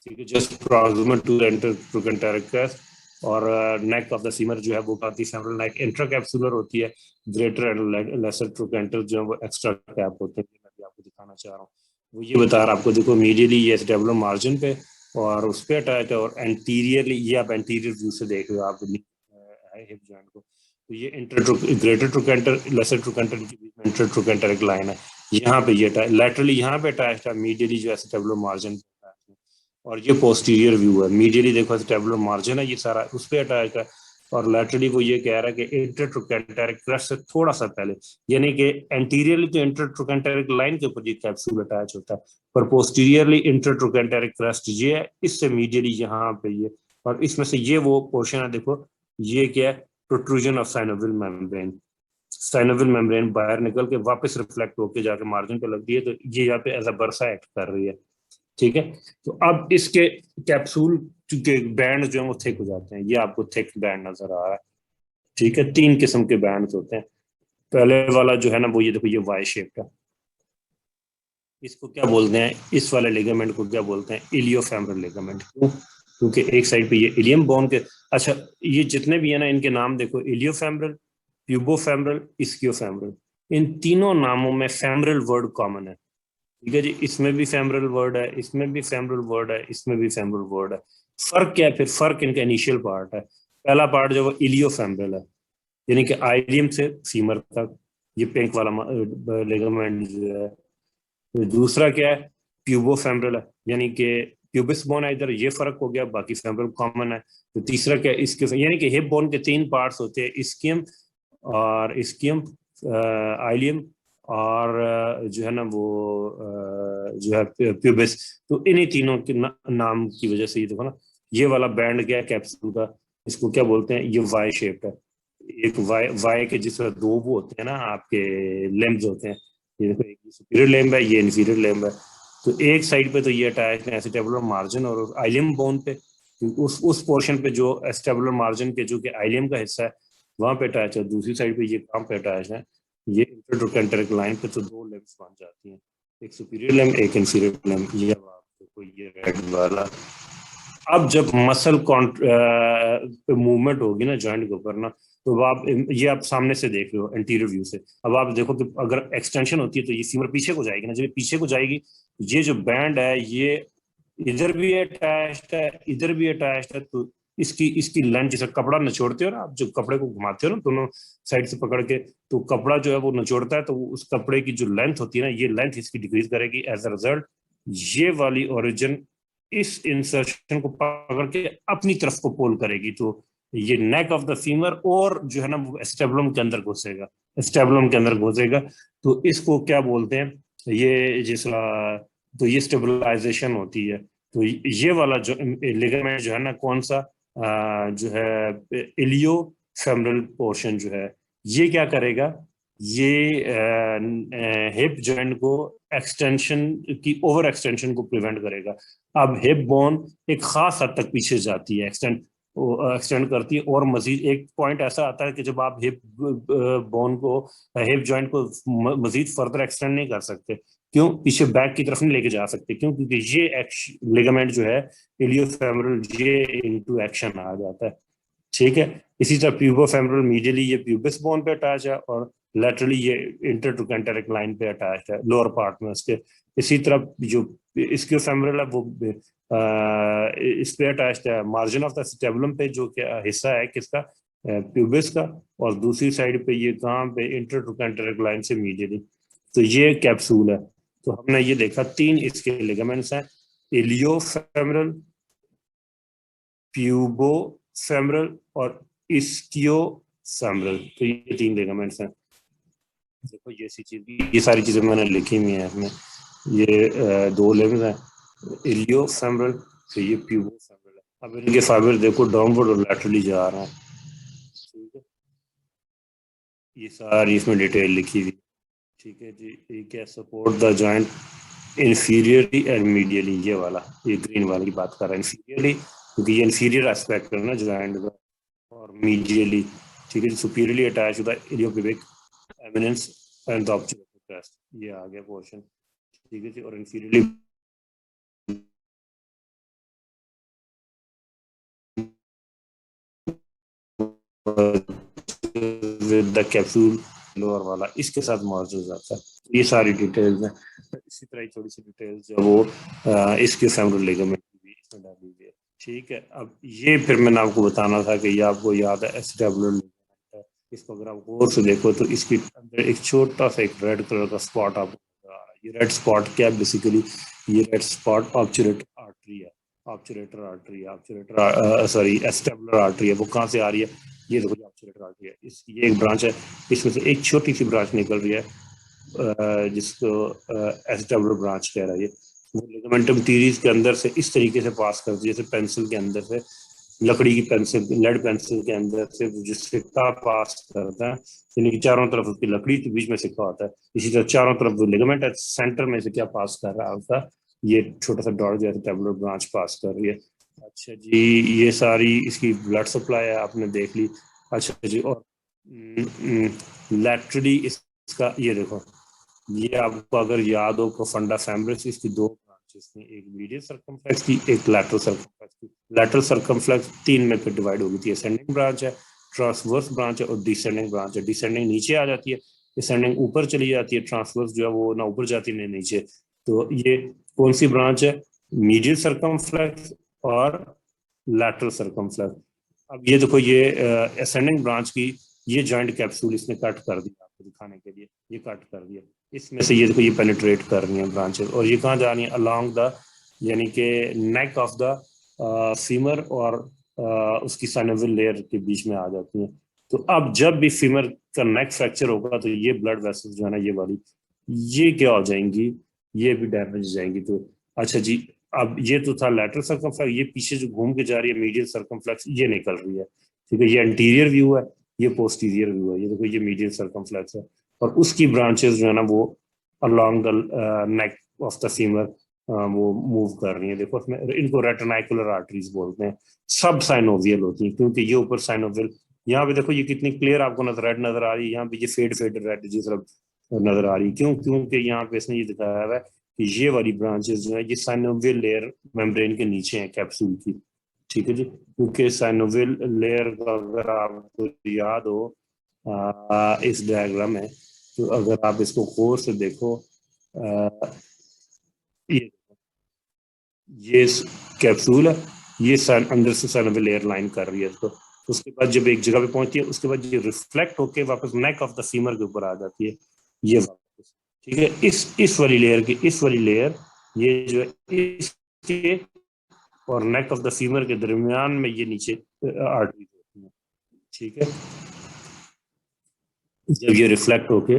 ठीक है, जस्ट प्रॉक्सिमल टू इंटरट्रोकेंटेरिक क्रेस्ट। और नेक ऑफ द सीमर जो है वो काफी फेमरल नेक इंट्राकैप्सुलर होती है, ग्रेटर एंड लेसर ट्रोकेंटर जो है वो एक्स्ट्रा कैप होते हैं। मैं भी आपको दिखाना चाह रहा हूँ, वो ये बता रहा आपको, देखो मीडियली ये एसिटेबुलर मार्जिन पे और उस पे अटैच है, और एंटीरियरली ये आप एंटीरियर व्यू से देख रहे हो आप हिप जॉइंट को, तो ये ग्रेटर ट्रोकेंटर लेसर ट्रोकेंटर के बीच में इंटरट्रोकेंटर एक लाइन है, यहाँ पे ये लैटरली यहाँ पे अटैच है, मीडियली जो एसिटेबुलर मार्जिन, और ये पोस्टीरियर व्यू है, मीडियली देखो एसिटेबुलर मार्जिन है ये सारा उस पे अटैच है, और लैटरली वो ये कह रहा है कि इंटरट्रोकेंटेरिक क्रेस्ट से थोड़ा सा पहले, यानी कि एंटीरियरली तो इंटरट्रोकेंटेरिक लाइन के ऊपर ये कैप्सूल अटैच होता है, पर पोस्टीरियरली इंटरट्रोकेंटेरिक क्रेस्ट ये है, इससे मीडियली यहाँ पे ये, और इसमें से ये वो पोर्शन है, देखो ये क्या है, protrusion of synovial membrane, synovial membrane बाहर निकल के वापस रिफ्लेक्ट होकर जाके मार्जिन पे लगती है, तो ये यहाँ पे एज अ बर्सा एक्ट कर रही है, ठीक है। तो अब इसके कैप्सूल के बैंड जो है वो थिक हो जाते हैं, ये आपको थिक बैंड नजर आ रहा है, ठीक है, 3 किस्म के बैंड होते हैं। पहले वाला जो है ना वो ये देखो, ये वाई शेप का, इसको क्या बोलते हैं, इस वाले लिगामेंट को क्या बोलते हैं, इलियोफेमरल लिगामेंट। क्यों? क्योंकि एक साइड पे ये इलियम बोन के, अच्छा ये जितने भी है ना इनके नाम देखो, इलियोफेमरल, प्यूबोफेमरल, इस्कियोफेमरल, इन तीनों नामों में फेमरल वर्ड कॉमन है, ठीक है जी, इसमें भी फेमरल वर्ड है, इसमें भी फेमरल वर्ड है, इसमें भी फेमरल वर्ड है। फर्क क्या है फिर, फर्क इनका इनिशियल पार्ट है, पहला पार्ट जो वो इलियोफेमरल है, यानी कि आइलियम से फीमर तक ये पिंक वाला लिगामेंट जो है। तो दूसरा क्या है, प्यूबोफेमरल है, यानी कि प्यूबिस बोन है इधर, ये फर्क हो गया, बाकी फेमरल कॉमन है। तो तीसरा क्या है, इसके यानी कि हिप बोन के 3 पार्ट्स होते हैं, इस्कियम और इस्कियम, आइलियम और जो है ना वो जो है प्यूबिस। तो इन्हीं तीनों के नाम की वजह से ये देखो ना, ये वाला बैंड क्या है कैप्सूल का, इसको क्या बोलते हैं, ये वाई शेप है, एक वाई के जिसमें 2 वो होते हैं ना आपके लेम्स होते हैं, ये देखो एक सुपीरियर लेम्ब है, ये इन्फीरियर लेम्ब है। तो एक साइड पे तो ये अटैच है एसिटेबुलर मार्जिन और आइलियम बोन पे, उस पोर्शन पे जो एसिटेबुलर मार्जिन के जो कि आइलियम का हिस्सा है वहां पे अटैच है, दूसरी साइड पे ये कहाँ पे अटैच है, ये इंटरट्रोकेंटेरिक लाइन पे, तो 2 लेम्स बन जाती हैं, एक सुपीरियर लेम्ब एक इन्फीरियर लेम्ब, ये आपको ये रेड वाला। अब जब मसल मूवमेंट होगी ना जॉइंट के ऊपर ना, तो आप ये आप सामने से देख रहे हो एंटीरियर व्यू से, अब आप देखो कि अगर एक्सटेंशन होती है तो ये फीमर पीछे को जाएगी ना, जब पीछे को जाएगी ये जो बैंड है ये इधर भी अटैच्ड है इधर भी अटैच्ड है, तो इसकी लेंथ, जैसे कपड़ा निचोड़ते हो ना आप, जो कपड़े को घुमाते हो ना दोनों साइड से पकड़ के, तो कपड़ा जो है वो निचोड़ता है, तो उस कपड़े की जो लेंथ होती है ना, ये लेंथ इसकी डिक्रीज करेगी, एज अ रिजल्ट ये वाली ओरिजिन इस इंसर्शन को पकड़ के अपनी तरफ को पुल करेगी, तो ये नेक ऑफ द फीमर और जो है ना वो स्टेबुलम के अंदर घुसेगा, स्टेबुलम के अंदर घुसेगा, तो इसको क्या बोलते हैं, ये जिसका, तो ये स्टेबलाइजेशन होती है। तो ये वाला जो लिगामेंट जो है ना, कौन सा जो है इलियो फेमरल पोर्शन जो है, ये क्या करेगा, ये हिप जॉइंट को एक्सटेंशन की, ओवर एक्सटेंशन को प्रिवेंट करेगा। अब हिप बोन एक खास हद तक पीछे जाती है, एक्सटेंड करती है, और मजीद एक पॉइंट ऐसा आता है कि जब आप हिप बोन को, हिप जॉइंट को मजीद फर्दर एक्सटेंड नहीं कर सकते, क्यों, पीछे बैक की तरफ नहीं लेके जा सकते, क्यों, क्योंकि ये लिगामेंट जो है इलियोफेमरल ये इनटू एक्शन आ जाता है, ठीक है। इसी तरह प्यूबोफेमरल मीडियली ये प्यूबिस बोन पे अटैच है, और लेटरली ये इंटरट्रोकेंटेरिक लाइन पे अटैच है लोअर पार्ट में उसके। इसी तरह जो इस्कियोफेमरल है वो इस पे अटैच्ड है मार्जिन ऑफ द स्टेबुलम पे, जो क्या हिस्सा है किसका, प्यूबिस का, और दूसरी साइड पे ये कहाँ पे, इंटरट्रोकेंटेरिक लाइन से मीडियली। तो ये कैप्सूल है। तो हमने ये देखा 3 इसके लिगामेंट्स हैं, इलियोफेमरल, प्यूबोफेमरल और इस्कियोफेमरल, तो ये 3 लिगामेंट्स हैं। देखो ये सी चीज, ये सारी चीजें मैंने लिखी हुई हैं इसमें, ये 2 लिम्स हैं, इलियोफेमरल, तो ये प्यूबोफेमरल है। अब इनके फाइबर देखो डाउनवर्ड और लैटरली जा रहा है, ठीक है। ये सारी इसमें डिटेल लिखी हुई, ठीक है जी। ये क्या, support the joint inferiorly and medially, ये वाला, ये ग्रीन वाला की बात कर रहा है इंफीरियरली, क्योंकि ये इंफीरियर एस्पेक्ट है ना जॉइंट का, और मीडियली, ठीक है, superiorly attach to the iliopubic eminence and the obturator crest, ये आ गया पोर्शन, ठीक है जी। और inferiorly with the capsule lower वाला इसके साथ मर्ज हो जाता है। ये सारी डिटेल्स हैं। इसी तरह थोड़ी सी डिटेल्स जो वो इसके फेमोरल लिगामेंट भी इसमें डाली हुई है, ठीक है। अब ये फिर मैंने आपको बताना था कि ये आपको याद है एसिटाबुलर लिगामेंट है, इसको अगर आप गौर से देखो तो इसके अंदर एक छोटा सा एक रेड कलर का स्पॉट आपको नजर आ रहा है। ये रेड स्पॉट क्या है, बेसिकली ये रेड स्पॉट ऑब्चुलेटर आर्टरी है, ऑब्चुलेटर आर्टरी है, ऑब्चुलेटर सॉरी एसिटाबुलर आर्टरी है। वो कहाँ से आ रही है, ये देखो ऑब्चुलेटर आर्टरी है, ये एक ब्रांच है, इसमें से एक छोटी सी ब्रांच निकल रही है जिसको एसिटाबुलर ब्रांच कह रहा है। ये वो लिगामेंटम टीरीज के अंदर से इस तरीके से पास करती है, जैसे पेंसिल के अंदर से, लकड़ी की पेंसिल, लेड पेंसिल के अंदर से जो सिक्का पास करता है, यानी कि चारों तरफ उसकी लकड़ी के बीच में सिक्का होता है, इसी तरह चारों तरफ जो लिगामेंट है सेंटर में से क्या पास कर रहा है आपका, ये छोटा सा डॉट जैसे टेबुलर ब्रांच पास कर रही है। अच्छा जी, ये सारी इसकी ब्लड सप्लाई है, आपने देख ली। अच्छा जी, और लैटरली इसका ये देखो, ये आपको अगर याद हो प्रोफंडा फेमोरिस, इसकी दो ब्रांचेस थी, एक मीडियल सर्कमफ्लेक्स की, एक लैटरल सर्कमफ्लेक्स की। लैटरल सर्कमफ्लेक्स 3 में फिर डिवाइड हो गई थी, असेंडिंग ब्रांच है, ट्रांसवर्स ब्रांच है और डिसेंडिंग ब्रांच है। डिसेंडिंग नीचे आ जाती है, असेंडिंग ऊपर चली जाती है, ट्रांसवर्स जो है वो ना ऊपर जाती है ना नीचे। तो ये कौन सी ब्रांच है, मीडियल सर्कमफ्लेक्स और लैटरल सर्कमफ्लेक्स। अब ये देखो, ये असेंडिंग ब्रांच की ये जॉइंट कैप्सूल इसने कट कर दिया आपको दिखाने के लिए, ये कट कर दिया, इसमें से ये देखो ये पेनिट्रेट कर रही है ब्रांचेस, और ये कहाँ जा रही है, अलोंग द, यानी कि नेक ऑफ द फीमर और उसकी साइनोवियल लेयर के बीच में आ जाती है। तो अब जब भी फीमर का नेक फ्रैक्चर होगा तो ये ब्लड वेसल्स जो है ना, ये वाली, ये क्या हो जाएंगी, ये भी डैमेज हो जाएंगी। तो अच्छा जी, अब ये तो था लैटरल सर्कमफ्लेक्स, ये पीछे जो घूम के जा रही है मीडियल सर्कमफ्लेक्स, ये निकल रही है, ठीक है। ये एंटीरियर व्यू है, ये पोस्टीरियर व्यू है, ये देखो ये मीडियल सर्कमफ्लेक्स है, और उसकी ब्रांचेस जो है ना वो along the neck of the femur वो मूव कर रही है। देखो इसमें इनको रेटिनाइकुलर आर्टरीज बोलते हैं, सब साइनोवियल होती हैं, क्योंकि ये ऊपर साइनोवियल, यहाँ पे देखो ये कितनी क्लियर आपको रेड नजर आ रही है, यहाँ पे ये फेड फेड रेड जिस तरफ नजर आ रही है, क्यों, क्योंकि यहाँ पे इसने ये दिखाया हुआ है कि ये वाली ब्रांचेस जो है ये साइनोवियल लेयर मेम्ब्रेन के नीचे है कैप्सूल की, ठीक है जी। क्योंकि साइनोवियल लेयर का अगर आपको याद हो इस डायग्राम में, तो अगर आप इसको गौर से देखो, ये कैप्सूल है, ये अंदर से साइनोवियल लेयर लाइन कर रही है इसको, उसके बाद जब एक जगह पे पहुंचती है उसके बाद ये रिफ्लेक्ट होके वापस नेक ऑफ द फीमर के ऊपर आ जाती है, ये वापस, ठीक है। इस वाली लेयर की, इस वाली लेयर, ये जो है इसके और नेक ऑफ द फीमर के दरमियान में ये नीचे आर्टरी होती है, ठीक है। जब ये रिफ्लेक्ट होके,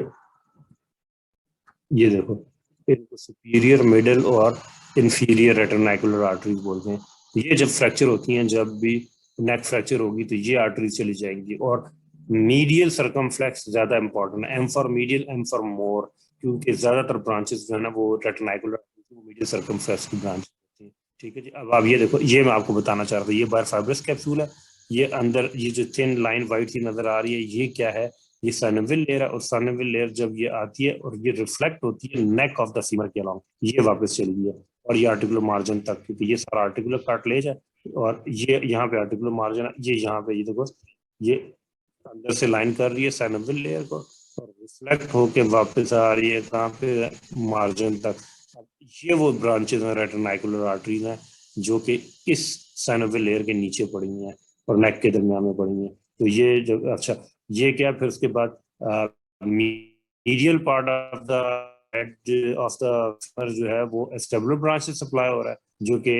ये देखो इनको सुपीरियर, मिडिल और इंफीरियर रेटिनाइकुलर आर्टरीज बोलते हैं। ये जब फ्रैक्चर होती हैं, जब भी नेक फ्रैक्चर होगी तो ये आर्टरीज चली जाएंगी, और मीडियल सर्कमफ्लेक्स ज्यादा इंपॉर्टेंट है, M for medial, M for more, क्योंकि ज्यादातर ब्रांचेस जो है ना वो रेटिनाइकुलर मीडियल सर्कमफ्लेक्स की ब्रांच होती है, ठीक है जी। अब आप ये देखो, ये मैं आपको बताना चाह रहा था, ये बायोफाइब्रस कैप्सूल है, ये अंदर ये जो थिन लाइन व्हाइट सी नजर आ रही है, ये क्या है, ये साइनोवियल लेयर है, और साइनोवियल लेयर जब ये आती है और ये रिफ्लेक्ट होती है नेक ऑफ द फीमर के अलोंग, ये वापस चली गई है, और ये आर्टिकुलर मार्जिन तक, क्योंकि ये सारा आर्टिकुलर कार्टिलेज है, और ये यहाँ पे आर्टिकुलर मार्जिन है, ये यहाँ पे, ये देखो ये अंदर से लाइन कर रही है साइनोवियल लेयर को, और रिफ्लेक्ट होके वापस आ रही है कहाँ पे, मार्जिन तक। अब ये वो ब्रांचेज हैं, रेटिनाइकुलर आर्टरीज हैं, जो कि इस साइनोवियल लेयर के नीचे पड़ी हैं और नेक के दरमियान में पड़ी हैं। तो ये जो, अच्छा ये क्या, फिर उसके बाद medial part of the head of the जो है वो एस्टेबुलर ब्रांच से सप्लाई हो रहा है, जो कि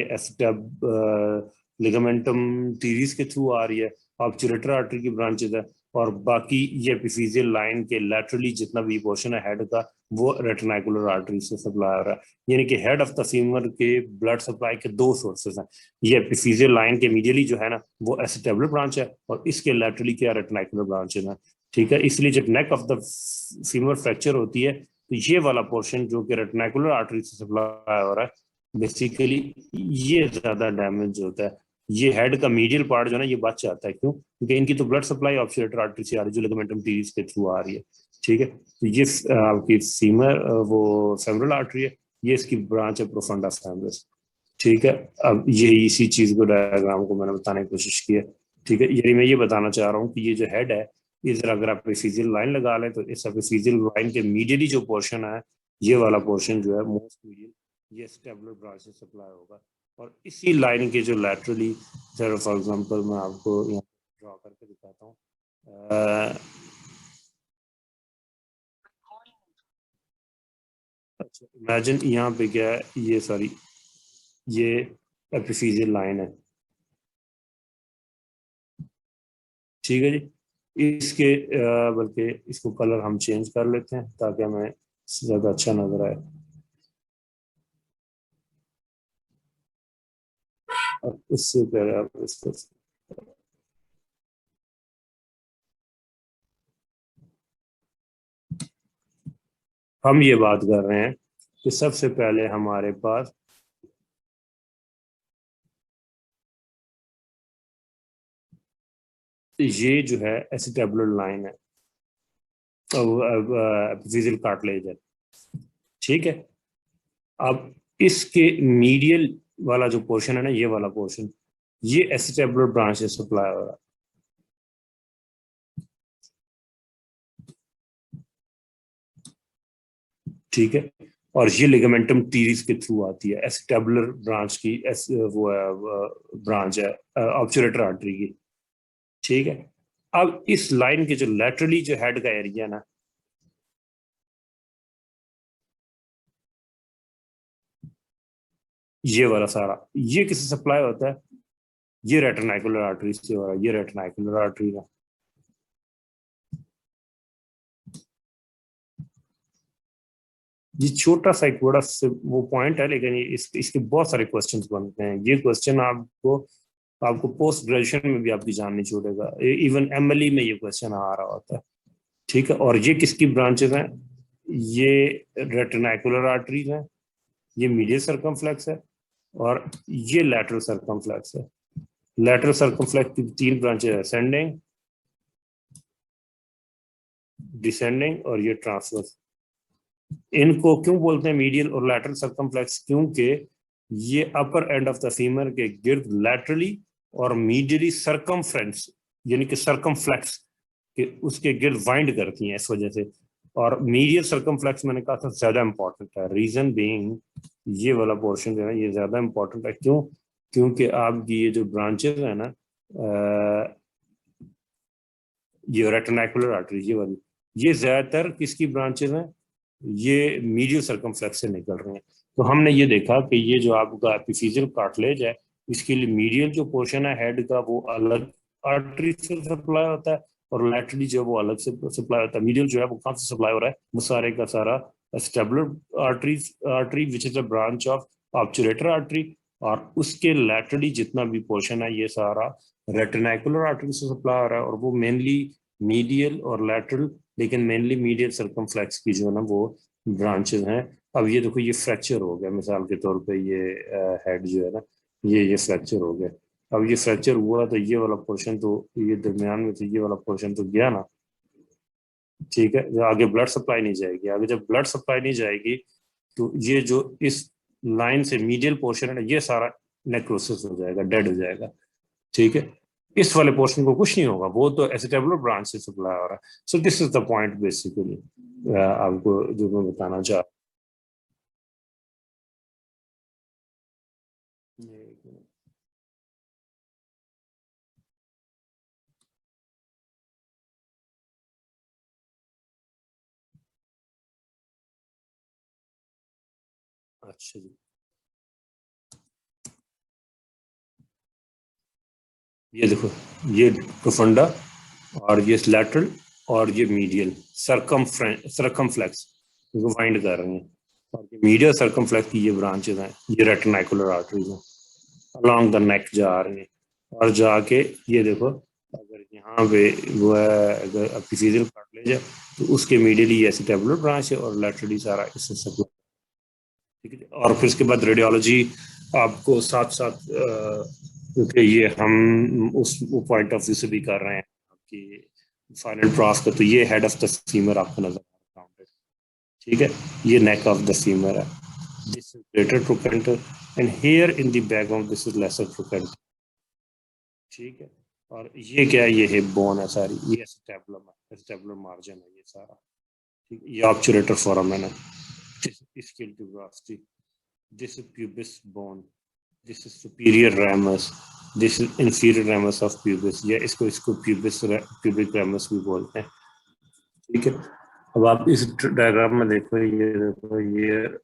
लिगामेंटम टीरीज के थ्रू आ रही है, ऑब्चुलेटर आर्टरी की ब्रांचेज है, और बाकी ये एपिफिजियल लाइन के लैटरली जितना भी पोर्शन है हेड का, वो रेटिनाइकुलर आर्टरी से सप्लाई हो रहा है। यानी कि हेड ऑफ द फीमर के ब्लड सप्लाई के दो सोर्सेज हैं, ये एपिफिजियल लाइन के मीडियली जो है ना वो एसिटेबुलर ब्रांच है, और इसके लैटरली क्या रेटिनाइकुलर ब्रांचेज हैं। ठीक है। इसलिए जब neck of the femur fracture होती है तो ये वाला पोर्शन जो कि रेटिनाकुलर आर्टरी से सप्लाई हो रहा है, बेसिकली ये ज्यादा डैमेज होता है। ये हेड का मीडियल पार्ट जो है ना ये बच जाता है। क्यों? क्योंकि इनकी तो ब्लड सप्लाई ऑब्चुलेटर आर्टरी से आ रही है जो लिगामेंटम टीरिस के थ्रू आ रही है। ठीक है, तो ये आपकी फीमर वो फेमोरल आर्टरी है, ये इसकी ब्रांच है प्रोफंडा फेमोरिस। ठीक है, अब यही इसी चीज को डायग्राम को मैंने बताने की कोशिश की है। ठीक है, यही मैं ये बताना चाह रहा हूँ कि ये जो हेड है इधर अगर आप एपिफिजियल लाइन लगा लें तो इस एपिफिजियल लाइन के मीडियली जो पोर्शन है ये वाला पोर्शन जो है मोस्ट मीडियल, ये स्टेबुलर ब्रांच से सप्लाई होगा। और इसी लाइन के जो लैटरली, फॉर एग्जांपल मैं आपको यहाँ ड्रॉ करके दिखाता हूँ। अच्छा, इमेजिन यहाँ पे क्या है, ये सॉरी ये एपिफिजियल लाइन है। ठीक है जी, इसके बल्कि इसको कलर हम चेंज कर लेते हैं ताकि हमें ज्यादा अच्छा नजर आए। और उससे पहले आप इसको हम ये बात कर रहे हैं कि सबसे पहले हमारे पास ये जो है एसिटेबुलर लाइन है, एपिफिजियल कार्टिलेज है। ठीक है, अब इसके मीडियल वाला जो पोर्शन है ना, ये वाला पोर्शन, ये एसिटेबुलर ब्रांच से सप्लाई हो रहा है। ठीक है, और ये लिगामेंटम टीरिस के थ्रू आती है, एसिटेबुलर ब्रांच की वो ब्रांच है ऑब्चुलेटर आर्टरी की। ठीक है, अब इस लाइन के जो लैटरली जो हेड का एरिया ना, ये वाला सारा ये किससे सप्लाई होता है? ये रेटिनाकुलर आर्टरी से हो रहा है, ये रेटिनाकुलर आर्टरी का। ये छोटा सा एक बड़ा से वो पॉइंट है, लेकिन इसके बहुत सारे क्वेश्चंस बनते हैं। ये क्वेश्चन आपको पोस्ट ग्रेजुएशन में भी आपकी जान नहीं छूटेगा, इवन एमएलई में ये क्वेश्चन आ रहा होता है। ठीक है, और ये किसकी ब्रांचेस हैं? ये रेटिनाकुलर आर्टरीज हैं, ये मीडियल सर्कमफ्लेक्स है, और ये लैटरल सर्कमफ्लेक्स है। लैटरल सर्कमफ्लेक्स की 3 ब्रांचेस, असेंडिंग, डिसेंडिंग और ये ट्रांसवर्स। इनको क्यों बोलते हैं मीडियल और लैटरल सर्कमफ्लेक्स? क्योंकि ये अपर एंड ऑफ द फीमर के गिर्द लैटरली और मीडियली सर्कमफ्रेंस यानी कि सर्कमफ्लेक्स के उसके गिर्द वाइंड करती हैं इस वजह से। और मीडियल सर्कमफ्लेक्स मैंने कहा था ज्यादा इंपॉर्टेंट है, रीजन बीइंग ये वाला पोर्शन जो है ये ज्यादा इंपॉर्टेंट है। क्यों? क्योंकि आपकी ये जो ब्रांचेस है ना, ये रेटिनाकुलर आर्टरी ये वाली, ये ज्यादातर किसकी ब्रांचेस हैं? ये मीडियल सर्कमफ्लेक्स से निकल रहे हैं। तो हमने ये देखा कि ये जो आपका एपिफिजियल कार्टिलेज है, इसके लिए मीडियल जो पोर्शन है हेड का वो अलग आर्टरी से सप्लाई होता है, और लैटरली जो वो अलग से सप्लाई होता है। मीडियल जो है वो कहाँ से सप्लाई हो रहा है? वो सारे का सारा acetabular artery which is a branch of obturator artery, और उसके लैटरली जितना भी पोर्शन है ये सारा रेटिनाकुलर आर्टरी से सप्लाई हो रहा है। और वो मेनली मीडियल और लैटरल, लेकिन मेनली मीडियल सर्कमफ्लेक्स की जो है ना वो ब्रांचेस हैं। अब ये देखो ये फ्रैक्चर हो गया, मिसाल के तौर पे ये हेड जो है ना ये फ्रैक्चर हो गया। अब ये फ्रैक्चर हुआ तो ये वाला पोर्शन तो ये दरमियान में तो ये वाला पोर्शन तो गया ना। ठीक है, जो आगे ब्लड सप्लाई नहीं जाएगी, आगे जब ब्लड सप्लाई नहीं जाएगी तो ये जो इस लाइन से मीडियल पोर्शन है ना ये सारा नेक्रोसिस हो जाएगा, डेड हो जाएगा। ठीक है, इस वाले पोर्शन को कुछ नहीं होगा, वो तो एसिटेबुलर ब्रांच से सप्लाई हो रहा है। So this is the point basically आपको जो मैं बताना चाह। अच्छा जी, ये देखो ये प्रोफंडा और ये लैटरल और ये मीडियल सर्कमफ्लेक्स इसको वाइंड कर रही हैं, और ये मीडियल सर्कमफ्लेक्स की ये ब्रांचेस हैं, ये रेटिनाकुलर आर्टरीज हैं, अलोंग द नेक जा रही हैं। और जाके ये देखो अगर यहाँ पे वो है, अगर आप फिजिकल कार्टिलेज है तो उसके मीडियली एसिटाबुलर ब्रांच है और लैटरली सारा इससे सब, ठीक है। और फिर उसके बाद रेडियोलॉजी आपको साथ साथ, क्योंकि ये हम उस पॉइंट ऑफ व्यू से भी कर रहे हैं कि फाइनल ड्राफ्ट का, तो ये हेड ऑफ द फीमर आपको नजर आ रहा है, ठीक है। ये नेक ऑफ द फीमर है, this is greater trochanter and here in the background this is lesser trochanter, ठीक है। और ये क्या है, ये हिप बोन है सारी, ये एस्टेबुलर मार्जिन है ये सारा, ठीक है। ये ऑब्चुरेटर फोरामेन है, इसकी ग्राफ्टी, this is pubis bone, this is superior ramus, this is inferior ramus of pubis, या इसको pubic ramus भी बोलते हैं, ठीक है। अब आप इस डायग्राम में देखो, ये देखो, ये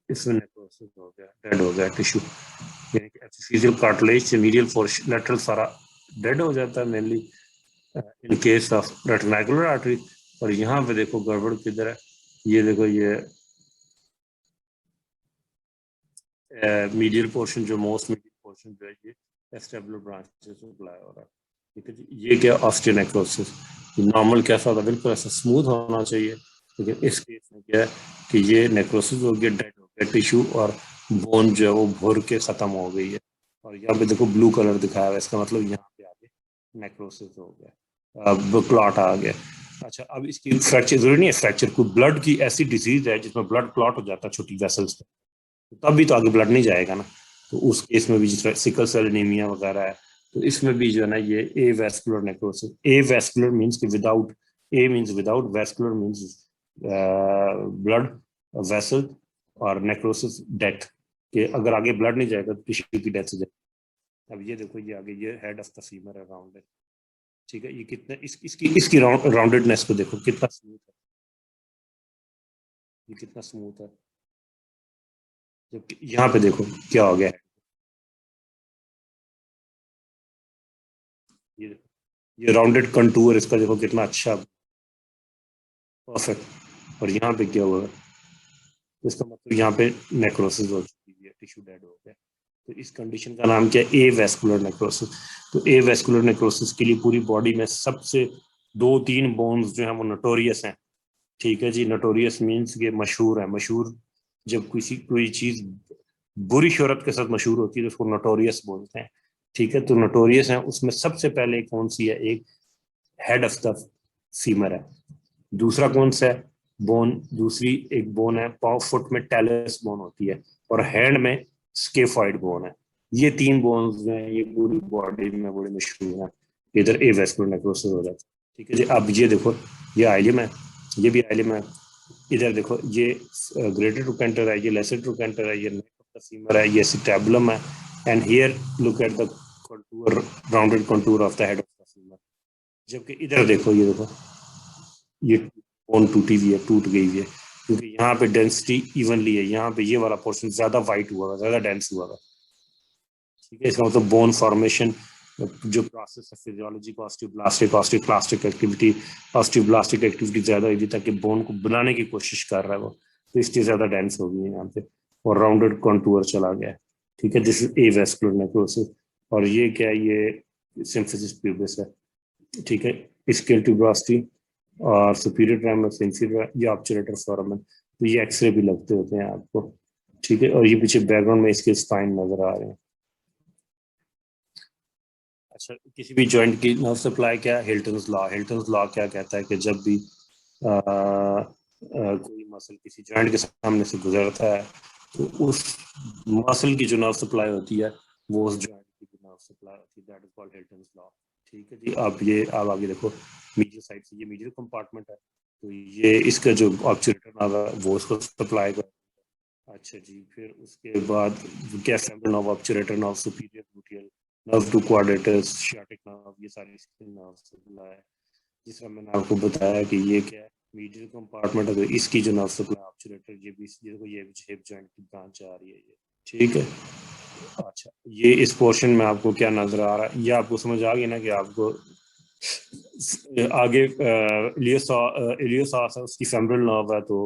इसमें नेक्रोसिस हो गया, डेड हो गया टिश्यू, यानी कि एपिफिजियल कार्टिलेज से मीडियल पोर्शन लैटरल सारा डेड हो जाता है mainly in case of retinacular artery. और यहाँ पे देखो गड़बड़ किधर है, ये देखो, ये मीडियल पोर्शन जो मोस्ट मीडियल पोर्शन जो है ये एस्टेबुलर ब्रांचेस से अप्लाई हो रहा है, ठीक है जी। ये क्या ऑस्टियोनेक्रोसिस, नॉर्मल कैसा होता है, बिल्कुल ऐसा स्मूथ होना चाहिए, लेकिन इस केस में क्या है कि ये नेक्रोसिस हो गया, डेड हो गया टिश्यू, और बोन जो है वो भर के खत्म हो गई है। और यहाँ पे देखो ब्लू कलर दिखाया हुआ है, इसका मतलब यहाँ पे आगे नेक्रोसिस हो गया, अब क्लॉट आ गया। अच्छा, अब इसकी फ्रैक्चर जरूरी नहीं है, फ्रैक्चर कोई ब्लड की ऐसी डिजीज है जिसमें ब्लड क्लॉट हो जाता है छोटी वेसल्स पे, तब भी तो आगे ब्लड नहीं जाएगा ना, तो उस केस में भी जिस तरह सिकल सेल एनीमिया वगैरह है, तो इसमें भी जो है ना ये avascular necrosis, avascular means कि without, a means without, vascular means blood vessel, और नेक्रोसिस डेथ, कि अगर आगे ब्लड नहीं जाएगा तो टिश्यू की डेथ हो जाएगी। अब ये देखो, ये आगे ये हेड ऑफ द फीमर है, राउंड है, ठीक है। ये कितना इसकी राउंडेडनेस को देखो कितना स्मूथ है, ये कितना स्मूथ है, जबकि यहाँ पे देखो क्या हो गया, ये राउंडेड कंटूर इसका देखो कितना अच्छा, परफेक्ट। और यहाँ पे क्या हुआ, इसका मतलब यहाँ पे नेक्रोसिस हो चुकी है, टिश्यू डेड हो गया, तो इस कंडीशन का नाम क्या है, ए वेस्कुलर नेक्रोसिस। तो ए वेस्कुलर नेक्रोसिस के लिए पूरी बॉडी में सबसे 2-3 बोन्स जो है वो नोटोरियस हैं, ठीक है जी। नोटोरियस मीन्स के मशहूर है, मशहूर जब कोई चीज बुरी शोहरत के साथ मशहूर होती है तो उसको नोटोरियस बोलते हैं, ठीक है। तो नोटोरियस है, उसमें सबसे पहले कौन सी है, एक हेड ऑफ द फीमर है, दूसरा कौन सा है, बोन, दूसरी एक बोन है पाव फुट में टेलस बोन होती है, और हैंड में स्केफॉइड बोन है। ये 3 बोन्स जो है ये पूरी बॉडी में बड़े मशहूर है, इधर ए वेस्कुलर नेक्रोसिस हो जाता है, ठीक है जी। अब ये देखो, ये आइलियम है, ये भी आइलियम है, इधर देखो ये ग्रेटर ट्रोकेंटर है, ये लेसर ट्रोकेंटर है, ये नेक ऑफ द फीमर है, ये सिटेबुलम है, and here look at the contour, rounded contour of the head of the femur. जबकि इधर देखो, ये देखो, ये बोन टूटी हुई है, टूट गई हुई है, क्योंकि यहाँ पे डेंसिटी इवनली है, यहाँ पे ये वाला पोर्शन ज्यादा वाइट हुआ है, ज्यादा डेंस हुआ है, ठीक है। इसका मतलब बोन फॉर्मेशन जो प्रोसेस है फिजियोलॉजी को, ऑस्टियोब्लास्टिक एक्टिविटी ज्यादा हुई ताकि बोन को बनाने की कोशिश कर रहा है वो, तो इसलिए ज्यादा डेंस हो गई है यहाँ पे, और राउंडेड कॉन्टूर चला गया, ठीक है। This is a vascular necrosis. और ये क्या है, ये सिम्फिसिस प्यूबिस है, ठीक है। स्केल ट्यूब्रोसिटी और सुपीरियर रामस, इंफीरियर, ये ऑब्चुरेटर फोरामेन, तो ये एक्सरे भी लगते होते हैं आपको, ठीक है। और ये पीछे बैकग्राउंड में इसके स्पाइन नजर आ रहे हैं। अच्छा, किसी भी जॉइंट की नर्व सप्लाई क्या, हिल्टन्स लॉ क्या कहता है कि जब भी कोई मसल किसी जॉइंट के सामने से गुजरता है तो उस मसल की जो नर्व सप्लाई होती है वो उस जॉइंट की नर्व सप्लाई होती है, दैट इज कॉल्ड हिल्टन्स लॉ, ठीक है जी। अब आगे देखो, मीडियल साइड से ये मीडियल कंपार्टमेंट है, तो ये इसका जो ऑब्चुरेटर नर्व है वो उसको सप्लाई कर, अच्छा जी। फिर उसके बाद क्या, femoral nerve, obturator nerve, superior gluteal nerve to quadratus, sciatic nerve, ये सारी नर्व सप्लाई है। जिस तरह मैंने आपको बताया कि ये क्या है, मीडियल कंपार्टमेंट है, तो इसकी जो नर्व सप्लाई ऑब्चुरेटर, ये भी ये हिप जॉइंट की ब्रांच आ रही है ये, ठीक है। अच्छा, ये इस पोर्शन में आपको क्या नजर आ रहा है, ये आपको समझ आ गई ना कि आपको आगे इलियोसास है, उसकी फेमरल नर्व है, तो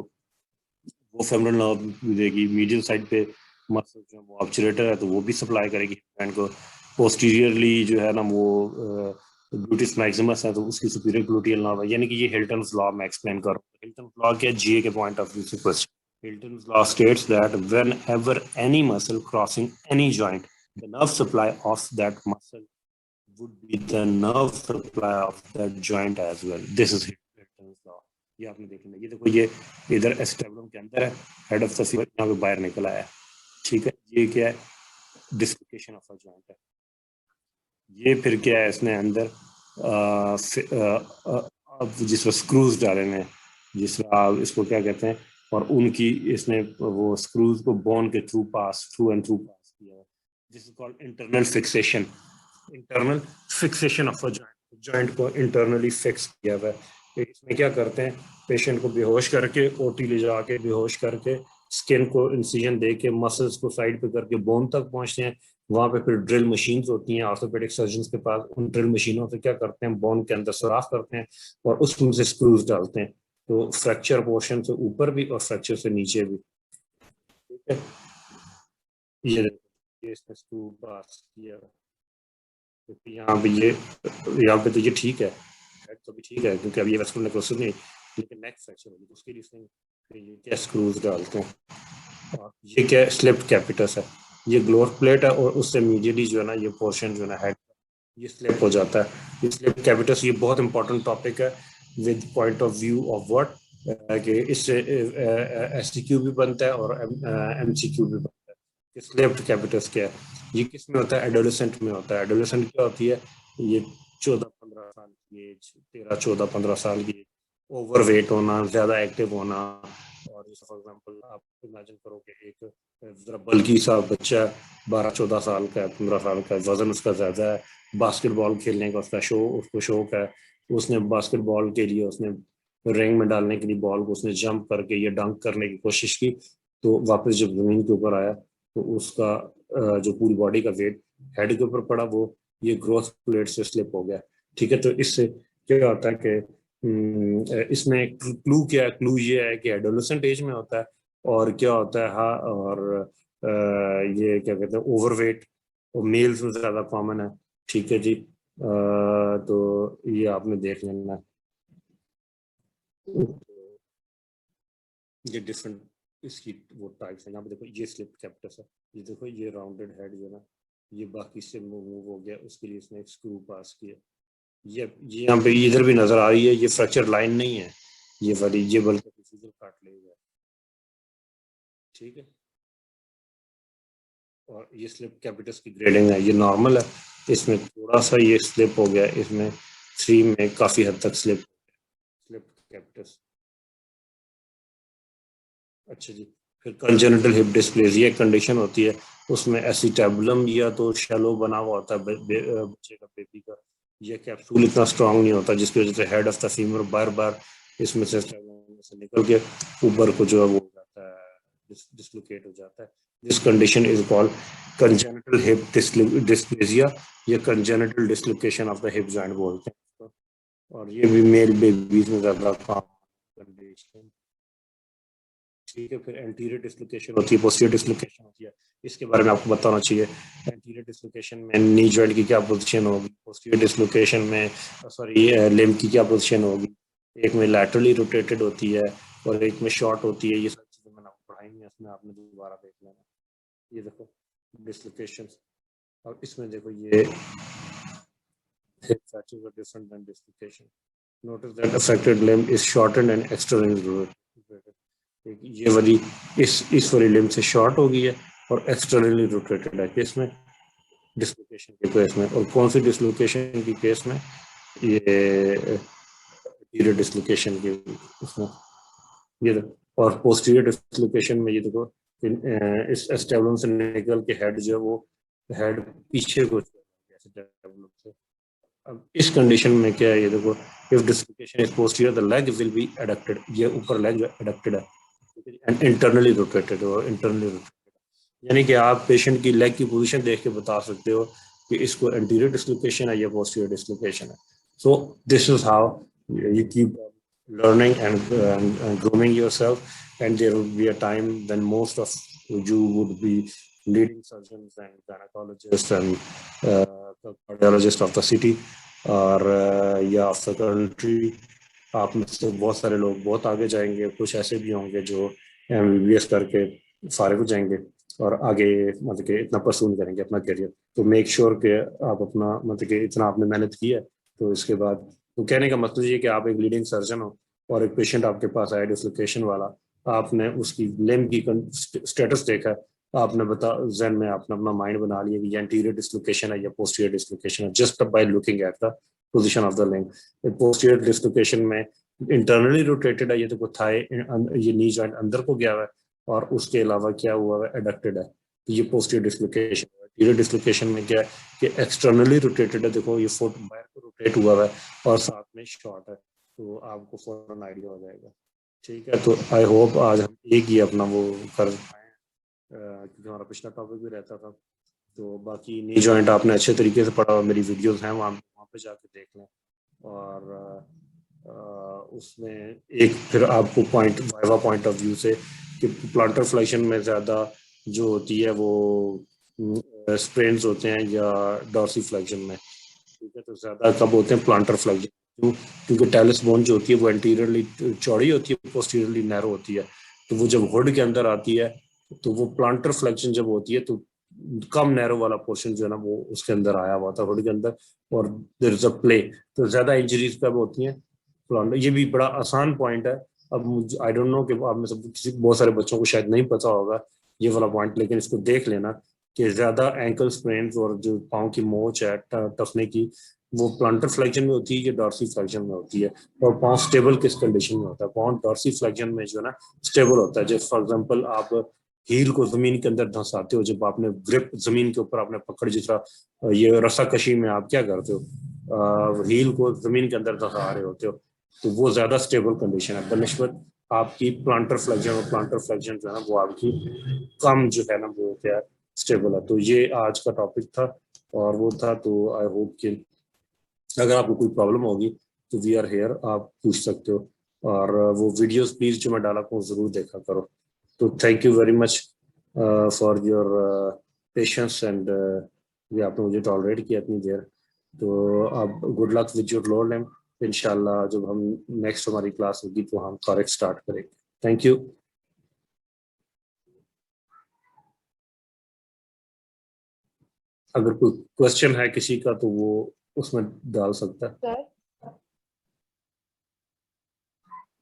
वो फेमरल नर्व देगी मीडियल साइड पे, मसल जो वो ऑब्चुरेटर है तो वो भी सप्लाई करेगी हैंड को। पोस्टीरियरली जो है ना वो ग्लूटिस मैक्सिमस है तो उसकी सुपीरियर ग्लूटियल नर्व है, यानी कि ये हिल्टन्स लॉ में एक्सप्लेन कर रहा हूँ। हिल्टन्स लॉ क्या है जीए के पॉइंट ऑफ व्यू से question. Hilton's law states that whenever any muscle crossing any joint the nerve supply of that muscle would be the nerve supply of that joint as well. This is Hilton's law. ये आपने देख लिया। ये देखो ये इधर एस्टेब्लम के अंदर है, हेड ऑफ द फीवर यहाँ पे बाहर निकल आया है, ठीक है। ये क्या है, डिस्लोकेशन ऑफ अ जॉइंट है। ये फिर क्या है, इसने अंदर अब जिस पर स्क्रूज डाले हैं, जिस पर इसको क्या कहते हैं, और उनकी इसने वो स्क्रूज को बोन के थ्रू पास किया है। This is called internal fixation. Internal fixation of a joint को इंटरनली फिक्स किया हुआ है। इसमें क्या करते हैं, पेशेंट को बेहोश करके ओटी ले जाके बेहोश करके स्किन को इंसिजन दे के मसल्स को साइड पे करके बोन तक पहुंचते हैं। वहां पे फिर ड्रिल मशीन्स होती हैं ऑर्थोपेडिक सर्जन्स के पास। उन ड्रिल मशीनों से क्या करते हैं, बोन के अंदर सुराख करते हैं और उसमें से स्क्रूज डालते हैं, तो फ्रैक्चर पोर्शन से ऊपर भी और फ्रैक्चर से नीचे भी, ठीक है। ये इसने स्क्रू पास किया, क्योंकि यहाँ पे तो ये ठीक है, हेड तो भी ठीक है क्योंकि अभी ये वेस्कुलर नेक्रोसिस नहीं, लेकिन नेक फ्रैक्चर होगी तो उसके लिए इसने ये क्या स्क्रूज डालते हैं। और ये क्या स्लिप्ड कैपिटस है, ये ग्लोअर प्लेट है और उससे इमीडिएटली जो है ना ये पोर्शन जो है ना हेड ये स्लिप हो जाता है। ये स्लिप्ड कैपिटस ये बहुत इंपॉर्टेंट टॉपिक है with point of view of what कि इससे एसटीक्यू भी बनता है और एमसीक्यू भी बनता है। स्लिप्ड कैपिटस क्या है, ये किस में होता है, एडोलेसेंट में होता है। एडोलेसेंट क्या होती है, ये 14-15 साल की एज, 13-14-15 साल की, ओवरवेट होना, ज्यादा एक्टिव होना। और जैसे फॉर एग्जांपल आप इमेजिन करो कि एक जरा बल्कि सा बच्चा 12-14 साल का है, 15 साल का, वजन उसका ज्यादा है, बास्केटबॉल खेलने का उसको शौक है, उसने बास्केटबॉल के लिए उसने रिंग में डालने के लिए बॉल को उसने जंप करके ये डंक करने की कोशिश की, तो वापस जब जमीन के ऊपर आया तो उसका जो पूरी बॉडी का वेट हेड के ऊपर पड़ा, वो ये ग्रोथ प्लेट से स्लिप हो गया, ठीक है। तो इससे क्या होता है कि इसमें क्लू क्या है, क्लू ये है कि एडोलेसेंट एज में होता है और क्या होता है, हाँ, और ये क्या कहते हैं ओवरवेट और मेल्स में ज्यादा कॉमन है, ठीक है जी। तो ये आपने देख लेना, ये डिफरेंट इसकी वो टाइप्स है। यहाँ पे देखो ये स्लिप कैपिटस है, ये देखो ये राउंडेड हेड जो है ना ये बाकी से मूव हो गया, उसके लिए इसने एक स्क्रू पास किया। ये यहाँ पे इधर भी नजर आ रही है, ये फ्रैक्चर लाइन नहीं है ये वाली, ये बल्कि प्रोसीजर काट लेगा, ठीक है। और ये स्लिप कैपिटस की ग्रेडिंग है, ये नॉर्मल है, इसमें थोड़ा सा ये स्लिप हो गया, इसमें 3 में काफी हद तक स्लिप कैपिटस। अच्छा जी, फिर कंजेनिटल हिप डिस्प्लेसिया एक कंडीशन होती है, उसमें एसिटेबुलम या तो शैलो बना हुआ होता है बच्चे का, बेबी का, यह कैप्सूल इतना स्ट्रांग नहीं होता जिसकी वजह से हेड ऑफ द फीमर बार बार इसमें से निकल के ऊपर को जो है वो हो जाता है, डिस्लोकेट हो जाता है। This condition is called congenital hip dysplasia या congenital dislocation of the hip joint बोलते हैं, और ये भी मेल बेबीज में ज्यादा कॉमन कंडीशन, ठीक है। फिर एंटीरियर डिस्लोकेशन होती है, पोस्टीरियर डिस्लोकेशन होती है, इसके बारे में आपको बताना चाहिए। एंटीरियर डिस्लोकेशन में नी जॉइंट की क्या पोजीशन होगी, पोस्टीरियर डिस्लोकेशन में लिम्ब की क्या पोजीशन होगी, एक में लैटरली रोटेटेड होती है और एक में शॉर्ट होती है। ये सब चीजें मैंने आपको पढ़ाई है, इसमें आपने दोबारा देख लेना। ये देखो डिस्लोकेशन, और इसमें देखो ये different than dislocation. Notice that affected limb is shortened and externally rotated. ये वाली इस वाली लिम्ब से शॉर्ट हो गई है और एक्सटर्नली रोटेटेड है किसमें, डिस्लोकेशन के केस में। और कौन सी डिस्लोकेशन की केस में, ये एंटीरियर डिस्लोकेशन के उसमें, ये और पोस्टीरियर डिस्लोकेशन में ये देखो इस एस्टेबुलम से निकल के हेड जो है वो हेड पीछे को डेवलप से। अब इस कंडीशन में क्या है, ये देखो if dislocation is posterior the leg will be adducted, ये ऊपर लेग जो एडक्टेड है एंड इंटरनली रोटेटेड और इंटरनली रोटेटेड, यानी कि आप पेशेंट की लेग की पोजीशन देख के बता सकते हो कि इसको एंटीरियर डिस्लोकेशन है या पोस्टीरियर डिस्लोकेशन है। So this is how you keep learning and grooming yourself, and there will be a time when most of you would be leading surgeons and gynecologists and cardiologists of the city, और या after country आप में से बहुत सारे लोग बहुत आगे जाएंगे, कुछ ऐसे भी होंगे जो MBBS करके फारिग हो जाएंगे और आगे मतलब कि इतना परसू नहीं करेंगे अपना करियर। तो मेक श्योर कि आप अपना मतलब कि इतना आपने मेहनत की है, तो इसके बाद तो कहने का मतलब ये कि आप एक लीडिंग सर्जन हो और एक पेशेंट आपके पास आया डिसलोकेशन वाला, आपने उसकी लिम्ब की स्टेटस देखा है, आपने बता जहन में आपने अपना माइंड बना लिया कि ये एंटीरियर डिसलोकेशन है या पोस्टीरियर डिसलोकेशन है just by looking at the position of the limb. Posterior dislocation में इंटरनली रोटेटेड है, ये तो थाई ये नी जॉइंट अंदर को गया हुआ है, और उसके अलावा क्या हुआ है एडक्टेड है, तो ये पोस्टीरियर डिसलोकेशन है। एंटीरियर डिसलोकेशन में क्या है कि एक्सटर्नली रोटेटेड है, देखो ये फुट बाहर को रोटेट हुआ है और साथ में शॉर्ट है, तो आपको फौरन आइडिया हो जाएगा। ठीक है, तो आई होप आज हम एक ही अपना वो कर पाए, क्योंकि हमारा पिछला टॉपिक भी रहता था। तो बाकी नी जॉइंट आपने अच्छे तरीके से पढ़ा, मेरी वीडियोस हैं वहाँ पे जाके देख लें। और उसमें एक फिर आपको point viva point of view से कि प्लांटर फ्लेक्शन में ज़्यादा जो होती है वो स्प्रेन्स होते हैं या डॉर्सी फ्लेक्शन में, ठीक है, तो ज़्यादा कब होते हैं प्लांटर फ्लेक्शन। क्यों? क्योंकि टेलिस बोन जो होती है वो एंटीरियरली चौड़ी होती है, पोस्टीरियरली नैरो होती है, तो वो जब हुड के अंदर आती है तो वो प्लांटर फ्लेक्शन जब होती है तो कम नैरो वाला पोर्शन जो है ना वो उसके अंदर आया हुआ था हुड के अंदर, और देयर इज अ प्ले, तो ज्यादा इंजरीज कब होती हैं प्लांटर। ये भी बड़ा आसान पॉइंट है। अब मुझे आई डोंट नो कि आप में सब किसी बहुत सारे बच्चों को शायद नहीं पता होगा ये वाला पॉइंट, लेकिन इसको देख लेना कि ज्यादा एंकल स्प्रेन्स और जो पाँव की मोच है टफने की वो प्लांटर फ्लेक्शन में होती है या डॉर्सी फ्लेक्शन में होती है, और पाँव स्टेबल किस कंडीशन में होता है, पाँव डॉर्सी फ्लेक्शन में जो है ना स्टेबल होता है। जैसे फॉर एग्जांपल आप हील को जमीन के अंदर धंसाते हो, जब आपने ग्रिप जमीन के ऊपर आपने पकड़, जिस तरह ये रस्साकशी में आप क्या करते हो, हील को जमीन के अंदर धंसा रहे होते हो, तो वो ज्यादा स्टेबल कंडीशन है बनस्बत आपकी प्लांटर फ्लेक्शन, और प्लांटर फ्लेक्शन जो है ना वो आपकी कम जो है ना वो क्या स्टेबल है। तो ये आज का टॉपिक था और वो था, तो आई होप कि अगर आपको कोई प्रॉब्लम होगी तो वी आर हेयर, आप पूछ सकते हो, और वो वीडियोस प्लीज जो मैं डाला को जरूर देखा करो। तो thank you very much for your patience and ये आपने मुझे टॉलरेट किया इतनी देर। तो अब good luck with your lower limb, इंशाल्लाह जब हम नेक्स्ट हमारी क्लास होगी तो हम करेक्ट स्टार्ट करेंगे। Thank you. अगर कोई क्वेश्चन है किसी का तो वो उसमें डाल सकता है। Sir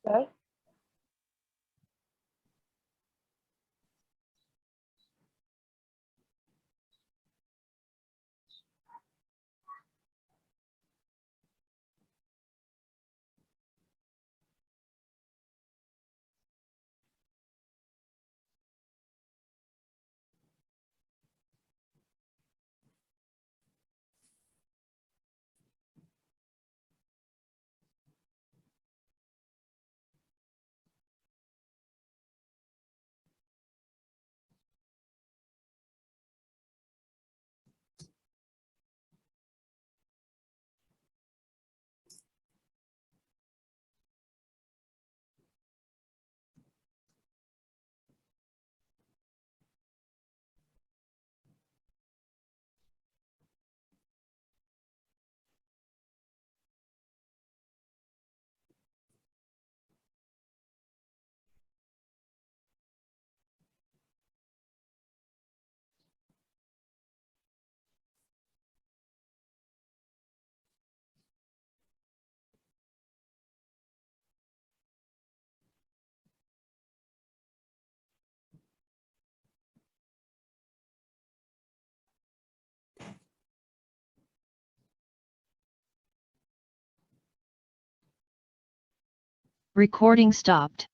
sir Recording stopped.